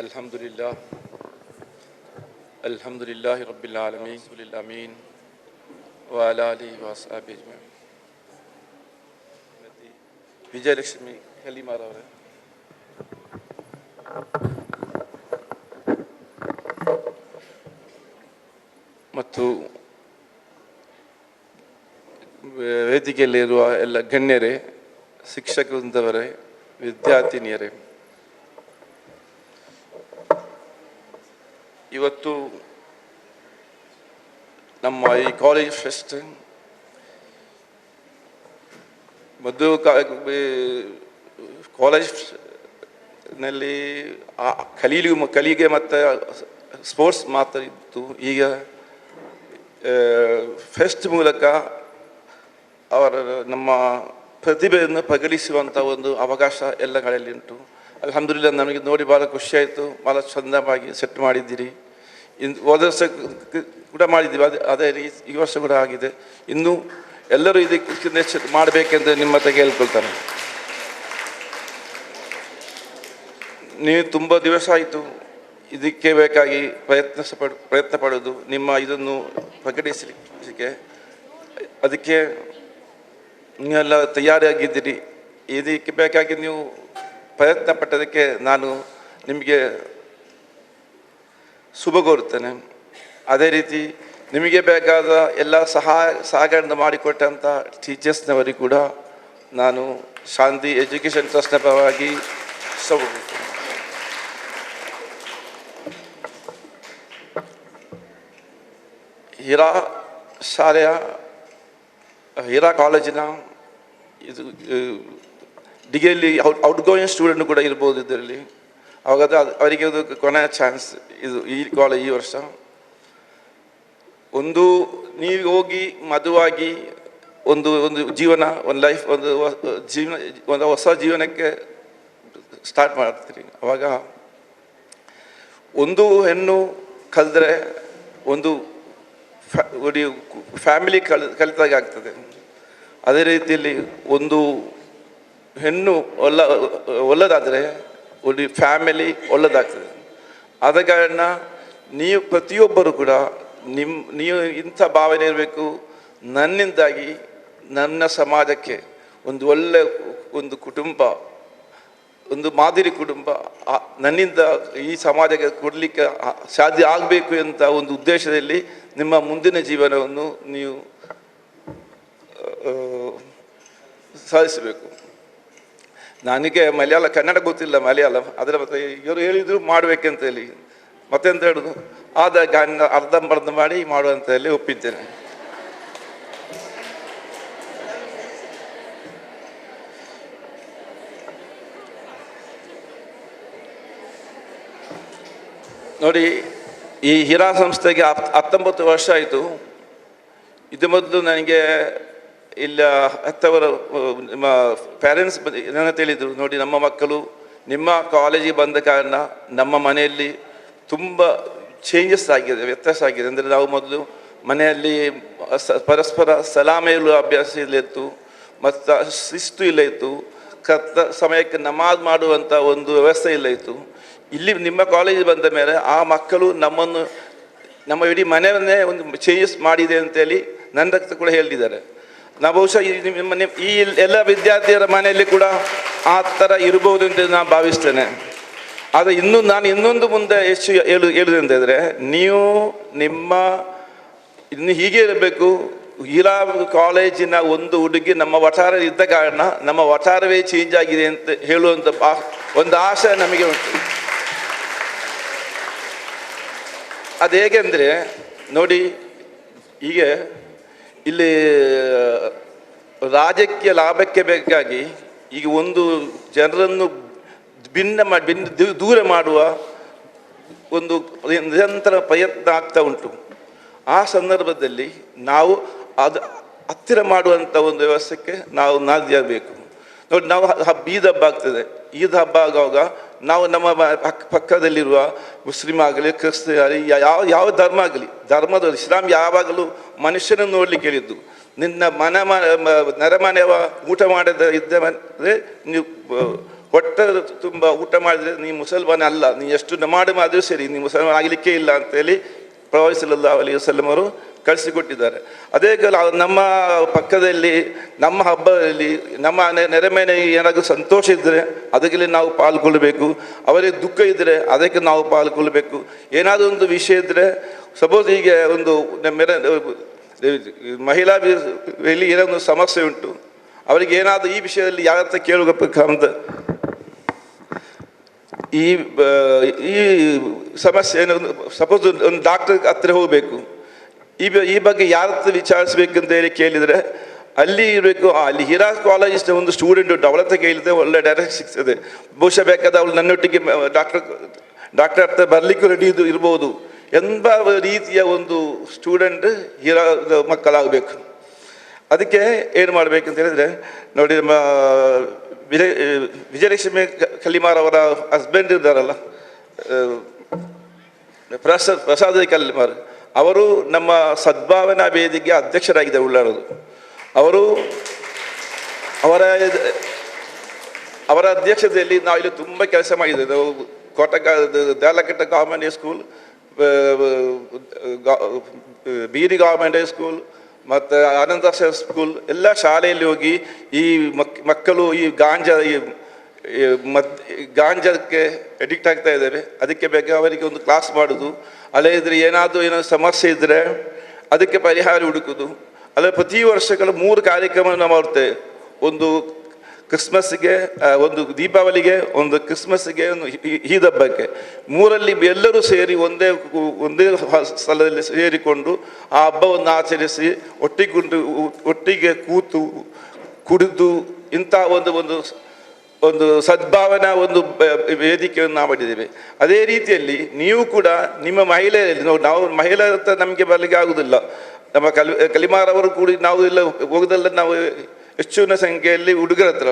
Alhamdulillah Rabbil Alameen, Rasulil Ameen, wa ala alihi wa ashabihi ajma'in. Vijayalakshmi ಹಲಿಮಾರವರೇ, ಮತ್ತು ವೇದಿಕೆಯಲ್ಲಿರುವ ಎಲ್ಲ ಗಣ್ಯರೇ, ಶಿಕ್ಷಕವೃಂದವರೇ, ವಿದ್ಯಾರ್ಥಿನಿಯರೇ, ಇವತ್ತು ನಮ್ಮ ಈ college fest ಮೊದಲು ಕಾಲೇಜ್ನಲ್ಲಿ ಕಲಿಗೆ ಮತ್ತು sports ಮಾತ್ರ ಇತ್ತು. ಈಗ ಫೆಸ್ಟ್ ಮೂಲಕ ನಮ್ಮ ಪ್ರತಿಭೆಯನ್ನು ಪ್ರಕಟಿಸುವಂಥ ಒಂದು ಅವಕಾಶ ಎಲ್ಲ ಕಡೆಯಲ್ಲಿ ಉಂಟು. ಅಲ್ಹಮ್ದುಲಿಲ್ಲಾಹ್, ನಮಗೆ ನೋಡಿ ಭಾಳ ಖುಷಿಯಾಯಿತು. ಭಾಳ ಚಂದವಾಗಿ ಸೆಟ್ ಮಾಡಿದ್ದೀರಿ. ಹೋದ ವರ್ಷ ಕೂಡ ಮಾಡಿದ್ದೀವಿ, ಅದೇ ಈ ವರ್ಷ ಕೂಡ ಆಗಿದೆ. ಇನ್ನೂ ಎಲ್ಲರೂ ಇದಕ್ಕೆ ಮಾಡಬೇಕೆಂದು ನಿಮ್ಮ ಹತ್ರ ಕೇಳ್ಕೊಳ್ತಾರೆ. ನೀವು ತುಂಬ ದಿವಸ ಆಯಿತು ಇದಕ್ಕೆ ಬೇಕಾಗಿ ಪ್ರಯತ್ನ ಪಡೋದು, ನಿಮ್ಮ ಇದನ್ನು ಪ್ರಕಟಿಸಲಿಕ್ಕೆ. ಅದಕ್ಕೆ ನೀವೆಲ್ಲ ತಯಾರಿಯಾಗಿದ್ದೀರಿ. ಇದಕ್ಕೆ ಬೇಕಾಗಿ ನೀವು ಪ್ರಯತ್ನ ಪಟ್ಟದಕ್ಕೆ ನಾನು ನಿಮಗೆ ಶುಭ ಕೋರುತ್ತೇನೆ. ಅದೇ ರೀತಿ ನಿಮಗೆ ಬೇಕಾದ ಎಲ್ಲ ಸಹಕಾರ ಮಾಡಿಕೊಟ್ಟಂಥ ಟೀಚರ್ಸ್ನವರಿಗೂ ಕೂಡ ನಾನು ಶಾಂತಿ ಎಜುಕೇಷನ್ ಟ್ರಸ್ಟ್ನ ಪರವಾಗಿ ಹಿರಾ ಶಾಲೆಯ ಹಿರಾ ಕಾಲೇಜಿನ ಇದು ಡಿಗ್ರಿಯಲ್ಲಿ ಔಟ್ಗೋಯಿಂಗ್ ಸ್ಟೂಡೆಂಟ್ ಕೂಡ ಇರ್ಬೋದು ಇದರಲ್ಲಿ. ಅವಾಗ ಅವರಿಗೆ ಅದು ಕೊನೆಯ ಚಾನ್ಸ್ ಇದು ಈ ವರ್ಷ. ಒಂದು ನೀವು ಹೋಗಿ ಮದುವಾಗಿ ಒಂದು ಜೀವನ, ಒಂದು ಲೈಫ್, ಒಂದು ಹೊಸ ಜೀವನಕ್ಕೆ ಸ್ಟಾರ್ಟ್ ಮಾಡ್ತೀರಿ. ಅವಾಗ ಒಂದು ಹೆಣ್ಣು ಕಲಿದ್ರೆ ಒಂದು ಫ್ಯಾಮಿಲಿ ಕಲಿತಾಗ ಆಗ್ತದೆ. ಅದೇ ರೀತಿಯಲ್ಲಿ ಒಂದು ಹೆಣ್ಣು ಒಳ್ಳೆದಾದರೆ ಒಂದು ಫ್ಯಾಮಿಲಿ ಒಳ್ಳೆದಾಗ್ತದೆ. ಆದ ಕಾರಣ ನೀವು ಪ್ರತಿಯೊಬ್ಬರು ಕೂಡ ನೀವು ಇಂಥ ಭಾವನೆ ಇರಬೇಕು, ನನ್ನಿಂದಾಗಿ ನನ್ನ ಸಮಾಜಕ್ಕೆ ಒಂದು ಒಳ್ಳೆಯ ಒಂದು ಕುಟುಂಬ, ಒಂದು ಮಾದರಿ ಕುಟುಂಬ ನನ್ನಿಂದ ಈ ಸಮಾಜಕ್ಕೆ ಕೊಡಲಿಕ್ಕೆ ಸಾಧ್ಯ ಆಗಬೇಕು ಅಂತ ಒಂದು ಉದ್ದೇಶದಲ್ಲಿ ನಿಮ್ಮ ಮುಂದಿನ ಜೀವನವನ್ನು ನೀವು ಸಾಧಿಸಬೇಕು. ನನಗೆ ಮಲಯಾಳ ಕನ್ನಡ ಗೊತ್ತಿಲ್ಲ, ಮಲಯಾಳಂ. ಅದರ ಮತ್ತೆ ಇವರು ಹೇಳಿದ್ರು ಮಾಡಬೇಕಂತ ಹೇಳಿ, ಮತ್ತೆಂತ ಹೇಳುದು, ಆದಾಗ ಅರ್ಧಂಬರ್ಧ ಮಾಡಿ ಮಾಡುವಂತ ಹೇಳಿ ಒಪ್ಪಿದ್ದೇನೆ. ನೋಡಿ, ಈ ಹಿರಾ ಸಂಸ್ಥೆಗೆ 19 ವರ್ಷ ಆಯಿತು. ಇದು ಮೊದಲು ನನಗೆ ಇಲ್ಲ ಹತ್ತವರ ನಿಮ್ಮ ಪ್ಯಾರೆಂಟ್ಸ್ ನನ್ನ ತಿಳಿದರು, ನೋಡಿ ನಮ್ಮ ಮಕ್ಕಳು ನಿಮ್ಮ ಕಾಲೇಜಿಗೆ ಬಂದ ಕಾರಣ ನಮ್ಮ ಮನೆಯಲ್ಲಿ ತುಂಬ ಚೇಂಜಸ್ ಆಗಿದೆ, ವ್ಯತ್ಯಾಸ ಆಗಿದೆ. ಅಂದರೆ ನಾವು ಮೊದಲು ಮನೆಯಲ್ಲಿ ಪರಸ್ಪರ ಸಲಾಮ ಹೇಳುವ ಅಭ್ಯಾಸ ಇಲ್ಲ ಇತ್ತು, ಮತ್ತು ಶಿಸ್ತು ಇಲ್ಲ ಇತ್ತು, ಸಮಯಕ್ಕೆ ನಮಾಜ್ ಮಾಡುವಂಥ ಒಂದು ವ್ಯವಸ್ಥೆ ಇಲ್ಲ ಇತ್ತು. ಇಲ್ಲಿ ನಿಮ್ಮ ಕಾಲೇಜಿಗೆ ಬಂದ ಮೇಲೆ ಆ ಮಕ್ಕಳು ನಮ್ಮ ಇಡೀ ಮನೆಯನ್ನೇ ಒಂದು ಚೇಂಜಸ್ ಮಾಡಿದೆ ಅಂತೇಳಿ ನನ್ನ ಕೂಡ ಹೇಳಿದ್ದಾರೆ. ನಾವು ಬಹುಶಃ ಈ ಎಲ್ಲ ವಿದ್ಯಾರ್ಥಿಯರ ಮನೆಯಲ್ಲಿ ಕೂಡ ಆ ಥರ ಇರ್ಬೋದು ಅಂತ ನಾನು ಭಾವಿಸ್ತೇನೆ. ಆದರೆ ನಾನು ಇನ್ನೊಂದು ಮುಂದೆ ಹೆಚ್ಚು ಹೇಳುವುದಂತಂದರೆ, ನೀವು ಇನ್ನು ಹೀಗೆ ಇರಬೇಕು. ಹೀರಾ ಕಾಲೇಜಿನ ಒಂದು ಹುಡುಗಿ ನಮ್ಮ ವಠಾರ ಇದ್ದ ಕಾರಣ ನಮ್ಮ ವಠಾರವೇ ಚೇಂಜ್ ಆಗಿದೆ ಅಂತ ಹೇಳುವಂಥ ಒಂದು ಆಶೆ ನಮಗೆ ಉಂಟು. ಅದು ಹೇಗೆ ಅಂದರೆ ನೋಡಿ, ಹೀಗೆ ಇಲ್ಲಿ ರಾಜಕೀಯ ಲಾಭಕ್ಕೆ ಬೇಕಾಗಿ ಈಗ ಒಂದು ಜನರನ್ನು ದೂರ ಮಾಡುವ ಒಂದು ನಿರಂತರ ಪ್ರಯತ್ನ ಆಗ್ತಾ ಉಂಟು. ಆ ಸಂದರ್ಭದಲ್ಲಿ ನಾವು ಅದು ಹತ್ತಿರ ಮಾಡುವಂಥ ಒಂದು ವ್ಯವಸ್ಥೆಗೆ ನಾವು ನಾದಿಯಾಗಬೇಕು. ನೋಡಿ, ನಾವು ಈದ್ ಹಬ್ಬ ಆಗ್ತದೆ. ಈದ್ ಹಬ್ಬ ಆಗುವಾಗ ನಾವು ನಮ್ಮ ಪಕ್ಕದಲ್ಲಿರುವ ಮುಸ್ಲಿಂ ಆಗಲಿ, ಕ್ರಿಸ್ತ ಆಗಲಿ, ಯಾವ ಧರ್ಮ ಆಗಲಿ, ಧರ್ಮದ ಇಸ್ಲಾಂ ಯಾವಾಗಲೂ ಮನುಷ್ಯನನ್ನು ನೋಡಲಿಕ್ಕೆ ಹೇಳಿದ್ದು. ನಿನ್ನ ನೆರೆಮನೆಯವ ಊಟ ಮಾಡದ ಇದ್ದರೆ ನೀವು ಹೊಟ್ಟೆ ತುಂಬ ಊಟ ಮಾಡಿದರೆ ನೀ ಮುಸಲ್ಮಾನ ಅಲ್ಲ, ನೀ ಎಷ್ಟು ನಮಾಡು ಮಾಡಿದ್ರೂ ಸರಿ, ನೀ ಮುಸಲ್ಮಾನ ಆಗಲಿಕ್ಕೆ ಇಲ್ಲ ಅಂತೇಳಿ ಪ್ರವಾದಿ ಸಲ್ಲಲ್ಲಾಹು ಅಲೈಹಿ ವಸಲ್ಲಂ ಅವರು ಕಳಿಸಿಕೊಟ್ಟಿದ್ದಾರೆ. ಅದೇ ಕಾಲ ನಮ್ಮ ಪಕ್ಕದಲ್ಲಿ ನಮ್ಮ ಹಬ್ಬದಲ್ಲಿ ನಮ್ಮ ನೆರೆಮನೆಗೆ ಏನಾದರೂ ಸಂತೋಷ ಇದ್ದರೆ ಅದಕ್ಕೆ ನಾವು ಪಾಲ್ಗೊಳ್ಳಬೇಕು. ಅವರಿಗೆ ದುಃಖ ಇದ್ದರೆ ಅದಕ್ಕೆ ನಾವು ಪಾಲ್ಗೊಳ್ಳಬೇಕು. ಏನಾದರೂ ಒಂದು ವಿಷಯ ಇದ್ದರೆ, ಸಪೋಸ್ ಹೀಗೆ ಒಂದು ಮಹಿಳಾ ಏನೋ ಒಂದು ಸಮಸ್ಯೆ ಉಂಟು, ಅವರಿಗೆ ಏನಾದರೂ ಈ ವಿಷಯದಲ್ಲಿ ಯಾರ ಹತ್ರ ಕೇಳಬೇಕಂತ, ಈ ಸಮಸ್ಯೆ ಏನು, ಸಪೋಸ್ ಒಂದು ಡಾಕ್ಟರ್ ಹತ್ರ ಹೋಗಬೇಕು, ಈ ಬಗ್ಗೆ ಯಾರ ಹತ್ರ ವಿಚಾರಿಸ್ಬೇಕಂತ ಹೇಳಿ ಕೇಳಿದರೆ ಅಲ್ಲಿ ಇರಬೇಕು. ಅಲ್ಲಿ ಹಿರಾ ಕಾಲೇಜಿನ ಒಂದು ಸ್ಟೂಡೆಂಟ್ ಉಂಟು, ಅವಳ ಹತ್ರ ಕೇಳಿದರೆ ಒಳ್ಳೆ ಡೈರೆಕ್ಟ್ ಸಿಗ್ತದೆ. ಬಹುಶಃ ಬೇಕಾದ ಅವಳು ನನ್ನೊಟ್ಟಿಗೆ ಡಾಕ್ಟರ್ ಹತ್ರ ಬರಲಿಕ್ಕೂ ರೆಡಿ ಇರ್ಬೋದು ಎಂಬ ರೀತಿಯ ಒಂದು ಸ್ಟೂಡೆಂಟ್ ಹಿರಾದ ಮಕ್ಕಳಾಗಬೇಕು. ಅದಕ್ಕೆ ಏನು ಮಾಡಬೇಕಂತ ಹೇಳಿದರೆ, ನೋಡಿ, ನಮ್ಮ ವಿಜಯಲಕ್ಷ್ಮಿ ಕಲಿಮಾರವರ ಹಸ್ಬೆಂಡ್ ಇದ್ದಾರಲ್ಲ, ಪ್ರಸಾದ್ ಕಲಿಮಾರ್, ಅವರು ನಮ್ಮ ಸದ್ಭಾವನಾ ವೇದಿಕೆ ಅಧ್ಯಕ್ಷರಾಗಿದೆ ಉಳ್ಳಾರದು. ಅವರ ಅಧ್ಯಕ್ಷತೆಯಲ್ಲಿ ನಾವು ಇಲ್ಲಿ ತುಂಬ ಕೆಲಸ ಮಾಡಿದ್ದೇವೆ. ನಾವು ಜಯಲಕ ಗೌರ್ಮೆಂಟ್ ಸ್ಕೂಲ್, ಬೀರಿ ಗೌರ್ಮೆಂಟ್ ಸ್ಕೂಲ್ ಮತ್ತು ಅನಂತ ಸ್ಕೂಲ್ ಎಲ್ಲ ಶಾಲೆಯಲ್ಲಿ ಹೋಗಿ ಈ ಮಕ್ಕಳು ಈ ಗಾಂಜಾಕ್ಕೆ ಅಡಿಕ್ಟ್ ಆಗ್ತಾ ಇದ್ದಾರೆ, ಅದಕ್ಕೆ ಬೇಕಾಗಿ ಅವರಿಗೆ ಒಂದು ಕ್ಲಾಸ್ ಮಾಡೋದು, ಅಲ್ಲೇ ಇದ್ರೆ ಏನೋ ಸಮಸ್ಯೆ ಇದ್ದರೆ ಅದಕ್ಕೆ ಪರಿಹಾರ ಹುಡುಕೋದು. ಅಲ್ಲೇ ಪ್ರತಿ ವರ್ಷಗಳು 3 ಕಾರ್ಯಕ್ರಮ ನಾವು ಮಾಡ್ತೇವೆ. ಒಂದು ಕ್ರಿಸ್ಮಸ್ಗೆ, ಒಂದು ದೀಪಾವಳಿಗೆ, ಒಂದು ಕ್ರಿಸ್ಮಸ್ಗೆ, ಒಂದು ಈದ್ ಹಬ್ಬಕ್ಕೆ. 3ರಲ್ಲಿ ಎಲ್ಲರೂ ಸೇರಿ ಒಂದೇ ಸ್ಥಳದಲ್ಲಿ ಸೇರಿಕೊಂಡು ಆ ಹಬ್ಬವನ್ನು ಆಚರಿಸಿ ಒಟ್ಟಿಗೆ ಕೂತು ಕುಡಿದು ಇಂಥ ಒಂದು ಸದ್ಭಾವನಾ ಒಂದು ವೇದಿಕೆಯನ್ನು ನಾವು ಮಾಡಿದ್ದೇವೆ. ಅದೇ ರೀತಿಯಲ್ಲಿ ನೀವು ಕೂಡ ನಿಮ್ಮ ಮಹಿಳೆಯರಲ್ಲಿ, ನಾವು ಮಹಿಳೆಯರ ಹತ್ರ ನಮಗೆ ಬರಲಿಕ್ಕೆ ಆಗುವುದಿಲ್ಲ. ನಮ್ಮ ಕಲಿಮಾರವರು ಕೂಡ ನಾವು ಎಲ್ಲ ಹೋಗೋದಲ್ಲ, ನಾವು ಹೆಚ್ಚಿನ ಸಂಖ್ಯೆಯಲ್ಲಿ ಹುಡುಗರ ಹತ್ರ.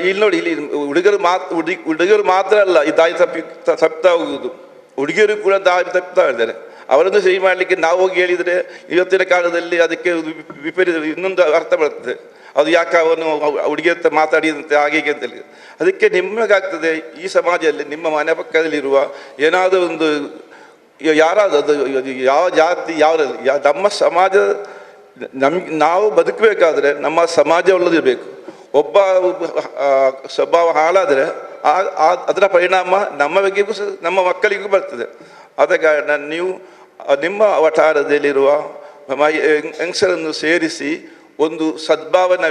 ಇಲ್ಲಿ ನೋಡಿ, ಇಲ್ಲಿ ಹುಡುಗರು ಮಾತ್ರ ಅಲ್ಲ ಈ ದಾರಿ ತಪ್ತಾ ಹೋಗುವುದು, ಹುಡುಗಿಯರು ಕೂಡ ದಾರಿ ತಪ್ತಾ ಇದ್ದಾರೆ. ಅವರನ್ನು ಸಹಿ ಮಾಡಲಿಕ್ಕೆ ನಾವು ಹೋಗಿ ಹೇಳಿದರೆ ಇವತ್ತಿನ ಕಾಲದಲ್ಲಿ ಅದಕ್ಕೆ ವಿಪರೀತ ಇನ್ನೊಂದು ಅರ್ಥ ಬರ್ತದೆ. ಅದು ಯಾಕೆ ಅವನು ಹುಡುಗಿ ಹತ್ರ ಮಾತಾಡಿದಂತೆ ಹಾಗೆ ಅಂತೇಳಿ. ಅದಕ್ಕೆ ನಿಮಗಾಗ್ತದೆ ಈ ಸಮಾಜದಲ್ಲಿ ನಿಮ್ಮ ಮನೆ ಪಕ್ಕದಲ್ಲಿರುವ ಏನಾದರೂ ಒಂದು ಯಾರಾದರೂ ಅದು ಯಾವ ಜಾತಿ ನಮ್ಮ ಸಮಾಜ ನಾವು ಬದುಕಬೇಕಾದ್ರೆ ನಮ್ಮ ಸಮಾಜ ಒಳ್ಳೆದಿರಬೇಕು. ಒಬ್ಬ ಸ್ವಭಾವ ಹಾಳಾದರೆ ಅದರ ಪರಿಣಾಮ ನಮ್ಮ ಬಗ್ಗೆಗೂ ನಮ್ಮ ಮಕ್ಕಳಿಗೂ ಬರ್ತದೆ. ಆದ ಕಾರಣ ನೀವು ನಿಮ್ಮ ವಠಾರದಲ್ಲಿರುವ ಯಂಗ್ಸ್ಟರನ್ನು ಸೇರಿಸಿ ಒಂದು ಸದ್ಭಾವನಾ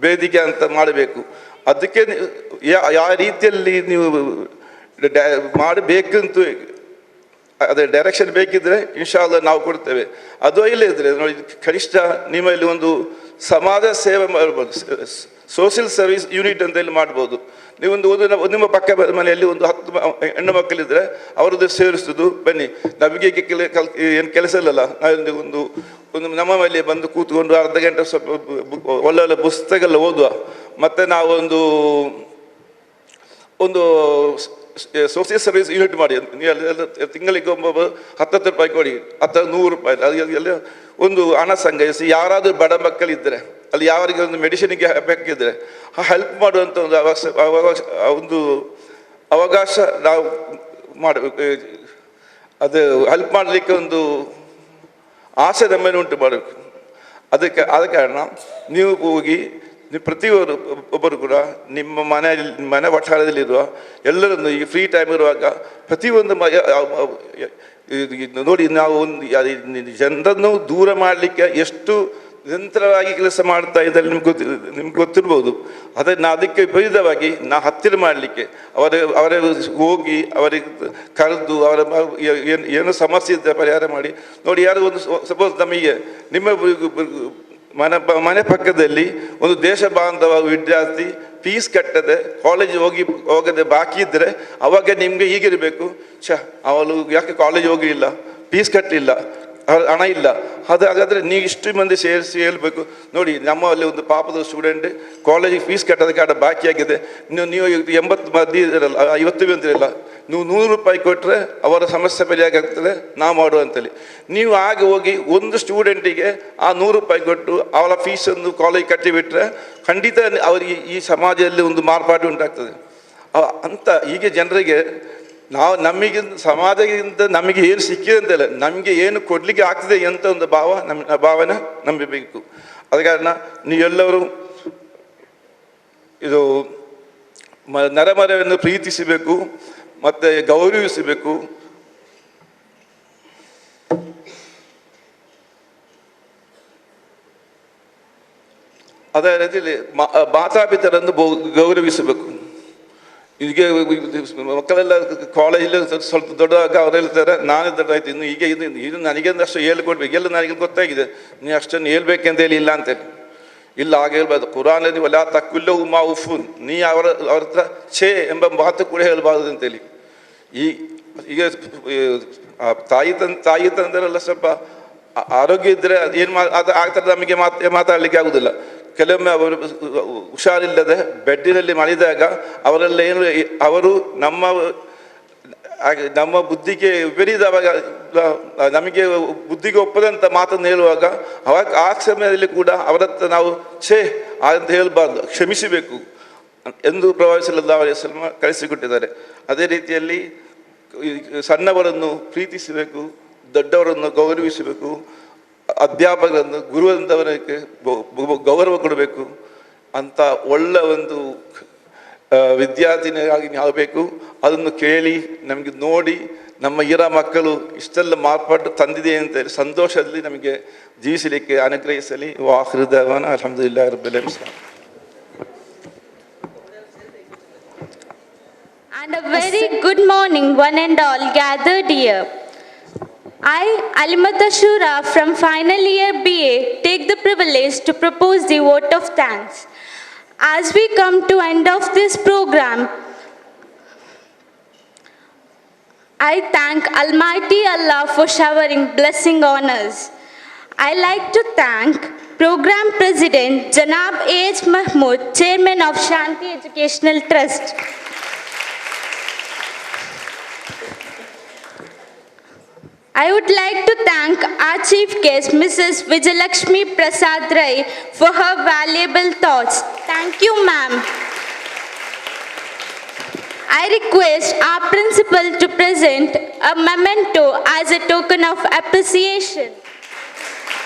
ವೇದಿಕೆ ಅಂತ ಮಾಡಬೇಕು. ಅದಕ್ಕೆ ಯಾವ ರೀತಿಯಲ್ಲಿ ನೀವು ಮಾಡಬೇಕಂತ ಅದೇ ಡೈರೆಕ್ಷನ್ ಬೇಕಿದ್ರೆ ಇನ್ಶಾಲ್ಲ ನಾವು ಕೊಡ್ತೇವೆ. ಅದು ಇಲ್ಲದಿದ್ರೆ ನೋಡಿ, ಕನಿಷ್ಠ ನಿಮ್ಮಲ್ಲಿ ಒಂದು ಸಮಾಜ ಸೇವೆ ಮಾಡ್ಬೋದು, ಸೋಷಿಯಲ್ ಸರ್ವಿಸ್ ಯೂನಿಟ್ ಅಂತ ಹೇಳಿ ಮಾಡ್ಬೋದು. ನೀವೊಂದು ನಿಮ್ಮ ಪಕ್ಕ ಮನೆಯಲ್ಲಿ ಒಂದು 10 ಹೆಣ್ಣು ಮಕ್ಕಳಿದ್ರೆ ಅವರದ್ದು ಸೇರಿಸೋದು, ಬನ್ನಿ ನಮಗೆ ಏನು ಕೆಲಸ ಇಲ್ಲಲ್ಲ, ನಾವು ಒಂದು ನಮ್ಮ ಮನೆಯಲ್ಲಿ ಬಂದು ಕೂತ್ಕೊಂಡು ಅರ್ಧ ಗಂಟೆ ಸ್ವಲ್ಪ ಒಳ್ಳೊಳ್ಳೆ ಪುಸ್ತಕ ಓದುವ, ಮತ್ತು ನಾವು ಒಂದು ಸೋಷಿಯಲ್ ಸರ್ವಿಸ್ ಯೂನಿಟ್ ಮಾಡಿ, ತಿಂಗಳಿಗೆ 10 ರೂಪಾಯಿ ಕೊಡಿ ಅಥವಾ 100 ರೂಪಾಯಿ, ಅದೆಲ್ಲ ಒಂದು ಹಣ ಸಂಗ್ರಹಿಸಿ, ಯಾರಾದರೂ ಬಡ ಮಕ್ಕಳಿದ್ದರೆ ಅಲ್ಲಿ ಯಾರಿಗೆ ಒಂದು ಮೆಡಿಸಿನ್ಗೆ ಬೇಕಿದ್ದರೆ ಹೆಲ್ಪ್ ಮಾಡುವಂಥ ಒಂದು ಅವಕಾಶ ನಾವು ಮಾಡಬೇಕು. ಅದು ಹೆಲ್ಪ್ ಮಾಡಲಿಕ್ಕೆ ಒಂದು ಆಸೆ ನಮ್ಮನ್ನು ಉಂಟು ಮಾಡಬೇಕು. ಆದ ಕಾರಣ ನೀವು ಹೋಗಿ ಒಬ್ಬರು ಕೂಡ ನಿಮ್ಮ ಮನೆ ವಠಾರದಲ್ಲಿರುವ ಎಲ್ಲರನ್ನು ಈ ಫ್ರೀ ಟೈಮ್ ಇರುವಾಗ ಪ್ರತಿಯೊಂದು ನೋಡಿ, ನಾವು ಜನರನ್ನು ದೂರ ಮಾಡಲಿಕ್ಕೆ ಎಷ್ಟು ನಿರಂತರವಾಗಿ ಕೆಲಸ ಮಾಡ್ತಾ ಇದ್ದಲ್ಲಿ ನಿಮ್ಗೆ ಗೊತ್ತಿರ್ಬೋದು. ಅದಕ್ಕೆ ವಿಪರೀತವಾಗಿ ಹತ್ತಿರ ಮಾಡಲಿಕ್ಕೆ ಅವರ ಹೋಗಿ ಅವರಿಗೆ ಕರೆದು ಅವರ ಏನು ಸಮಸ್ಯೆ ಇದ್ದರೆ ಪರಿಹಾರ ಮಾಡಿ. ನೋಡಿ, ಯಾರು ಒಂದು ಸಪೋಸ್ ನಮಗೆ ನಿಮ್ಮ ಮನೆ ಪಕ್ಕದಲ್ಲಿ ಒಂದು ದೇಶ ಬಾಂಧವ ವಿದ್ಯಾರ್ಥಿ ಫೀಸ್ ಕಟ್ಟದೆ ಕಾಲೇಜ್ ಹೋಗದೆ ಬಾಕಿ ಇದ್ದರೆ ಅವಾಗ ನಿಮಗೆ ಹೀಗಿರಬೇಕು, ಅವಳು ಯಾಕೆ ಕಾಲೇಜ್ ಹೋಗಲಿಲ್ಲ, ಫೀಸ್ ಕಟ್ಟಲಿಲ್ಲ, ಹಣ ಇಲ್ಲ. ಹಾಗಾದರೆ ನೀವು ಇಷ್ಟು ಮಂದಿ ಸೇರಿಸಿ ಹೇಳಬೇಕು, ನೋಡಿ ನಮ್ಮಲ್ಲಿ ಒಂದು ಪಾಪದ ಸ್ಟೂಡೆಂಟ್ ಕಾಲೇಜಿಗೆ ಫೀಸ್ ಕಟ್ಟೋದಕ್ಕೆ ಹಣ ಬಾಕಿ ಆಗಿದೆ, ನೀವು 80 ಮಂದಿ ಇರಲ್ಲ, 50 ಬಂದಿರಲ್ಲ, ನೀವು 100 ರೂಪಾಯಿ ಕೊಟ್ಟರೆ ಅವರ ಸಮಸ್ಯೆ ಬಲಿಯಾಗ್ತದೆ, ನಾವು ಮಾಡುವ ಅಂತೇಳಿ. ನೀವು ಹಾಗೆ ಹೋಗಿ ಒಂದು ಸ್ಟೂಡೆಂಟಿಗೆ ಆ 100 ರೂಪಾಯಿ ಕೊಟ್ಟು ಅವಳ ಫೀಸನ್ನು ಕಾಲೇಜ್ ಕಟ್ಟಿಬಿಟ್ರೆ ಖಂಡಿತ ಅವರಿಗೆ ಈ ಸಮಾಜದಲ್ಲಿ ಒಂದು ಮಾರ್ಪಾಡು ಉಂಟಾಗ್ತದೆ. ಅಂತ ಹೀಗೆ ಜನರಿಗೆ ನಮಗಿಂತ ಸಮಾಜದಿಂದ ನಮಗೆ ಏನು ಸಿಕ್ಕಿದೆ ಅಂತಲ್ಲ, ನಮಗೆ ಏನು ಕೊಡಲಿಕ್ಕೆ ಆಗ್ತದೆ ಅಂತ ಒಂದು ಭಾವನೆ ನಂಬಬೇಕು. ಅದ ಕಾರಣ ನೀವೆಲ್ಲರೂ ಇದು ನರಮರವನ್ನು ಪ್ರೀತಿಸಬೇಕು ಮತ್ತು ಗೌರವಿಸಬೇಕು. ಅದೇ ರೀತಿಯಲ್ಲಿ ಮಾತಾಪಿತರನ್ನು ಗೌರವಿಸಬೇಕು. ಹೀಗೆ ಮಕ್ಕಳೆಲ್ಲ ಕಾಲೇಜಲ್ಲಿ ಸ್ವಲ್ಪ ದೊಡ್ಡವಾಗ ಅವ್ರು ಹೇಳ್ತಾರೆ, ನಾನೇ ದೊಡ್ಡಾಯ್ತು, ಇನ್ನು ಈಗ ಇದು ನನಗೆಂದು ಅಷ್ಟು ಹೇಳ್ಕೊಡ್ಬೇಕು, ಎಲ್ಲ ನನಗೆ ಗೊತ್ತಾಗಿದೆ, ನೀವು ಅಷ್ಟನ್ನು ಹೇಳ್ಬೇಕಂತ ಹೇಳಿ ಇಲ್ಲ ಅಂತೇಳಿ. ಇಲ್ಲ, ಹಾಗೆ ಹೇಳ್ಬಾರ್ದು. ಕುರಾನಲ್ಲಿ ಒಲ್ಲ ತಕ್ಕಿಲ್ಲ ಉಮಾ ಉಫುನ್, ನೀ ಅವ್ರ ಹತ್ರ ಛೇ ಎಂಬ ಮಾತು ಕೂಡ ಹೇಳ್ಬಾರ್ದು ಅಂತೇಳಿ. ಈಗ ತಾಯಿ ತಂದರೆಲ್ಲ ಸ್ವಲ್ಪ ಆರೋಗ್ಯ ಇದ್ದರೆ ಅದು ಆಗ್ತದೆ, ನಮಗೆ ಮಾತಾಡಲಿಕ್ಕೆ ಆಗುದಿಲ್ಲ. ಕೆಲವೊಮ್ಮೆ ಅವರು ಹುಷಾರಿಲ್ಲದೆ ಬೆಡ್ಡಿನಲ್ಲಿ ಮಲಗಿದಾಗ ಅವರು ನಮ್ಮ ಬುದ್ಧಿಗೆ ವಿಪರೀತವಾಗ ನಮಗೆ ಬುದ್ಧಿಗೆ ಒಪ್ಪದಂಥ ಮಾತನ್ನು ಹೇಳುವಾಗ ಅವಾಗ ಆ ಸಮಯದಲ್ಲಿ ಕೂಡ ಅವರ ಹತ್ರ ನಾವು ಅಂತ ಹೇಳಬಾರ್ದು, ಕ್ಷಮಿಸಬೇಕು ಎಂದು ಪ್ರವಾದಿ ಸಲ್ಲಲ್ಲಾಹು ಅಲೈಹಿ ವಸಲ್ಲಂ ಕಳಿಸಿಕೊಟ್ಟಿದ್ದಾರೆ. ಅದೇ ರೀತಿಯಲ್ಲಿ ಸಣ್ಣವರನ್ನು ಪ್ರೀತಿಸಬೇಕು, ದೊಡ್ಡವರನ್ನು ಗೌರವಿಸಬೇಕು, ಅಧ್ಯಾಪಕರನ್ನು ಗುರುವಂಥವರಿಗೆ ಗೌರವ ಕೊಡಬೇಕು ಅಂತ ಒಳ್ಳೆ ಒಂದು ವಿದ್ಯಾರ್ಥಿನಿಯಾಗಿ ಆಗಬೇಕು. ಅದನ್ನು ಕೇಳಿ ನಮಗೆ ನೋಡಿ ನಮ್ಮ ಮಕ್ಕಳು ಇಷ್ಟೆಲ್ಲ ಮಾರ್ಪಾಟು ತಂದಿದೆ ಅಂತ ಸಂತೋಷದಲ್ಲಿ ನಮಗೆ ಜೀವಿಸಲಿಕ್ಕೆ ಅನುಗ್ರಹಿಸಲಿ. ವಾಖಿರು ದಅವಾನಾ ಅಲ್ಹಮ್ದುಲಿಲ್ಲಾಹಿ ರಬ್ಬಿಲ್ Al-Ameen. And a very good morning, one and all gathered here. I, Alimata Shura from final year BA, take the privilege to propose the vote of thanks. As we come to end of this program, I thank Almighty Allah for showering blessing on us. I like to thank Program President Janab A.H. Mahmood, Chairman of Shanti Educational Trust. I would like to thank our chief guest, Mrs. Vijayalakshmi Prasad Rai, for her valuable thoughts. Thank you, ma'am. I request our principal to present a memento as a token of appreciation.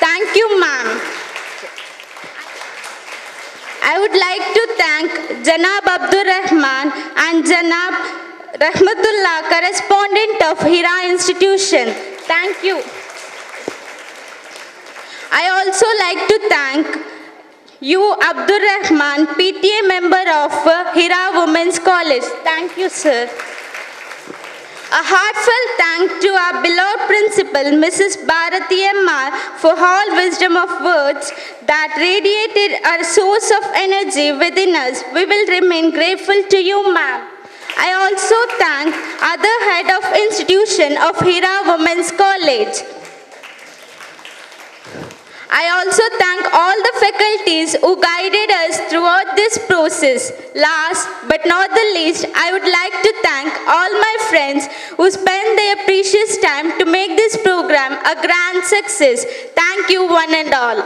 Thank you, ma'am. I would like to thank Janab Abdur Rahman and Janab Rahmatullah, correspondent of Hira Institution. Thank you. I also like to thank you, Abdur Rahman, PTA member of Hira Women's College. Thank you, sir. A heartfelt thank to our beloved principal, Mrs. Bharati M.R., for all wisdom of words that radiated a source of energy within us. We will remain grateful to you, ma'am. I also thank other head of institution of Hira Women's College. I also thank all the faculties who guided us throughout this process. Last but not the least, I would like to thank all my friends who spent their precious time to make this program a grand success. Thank you, one and all.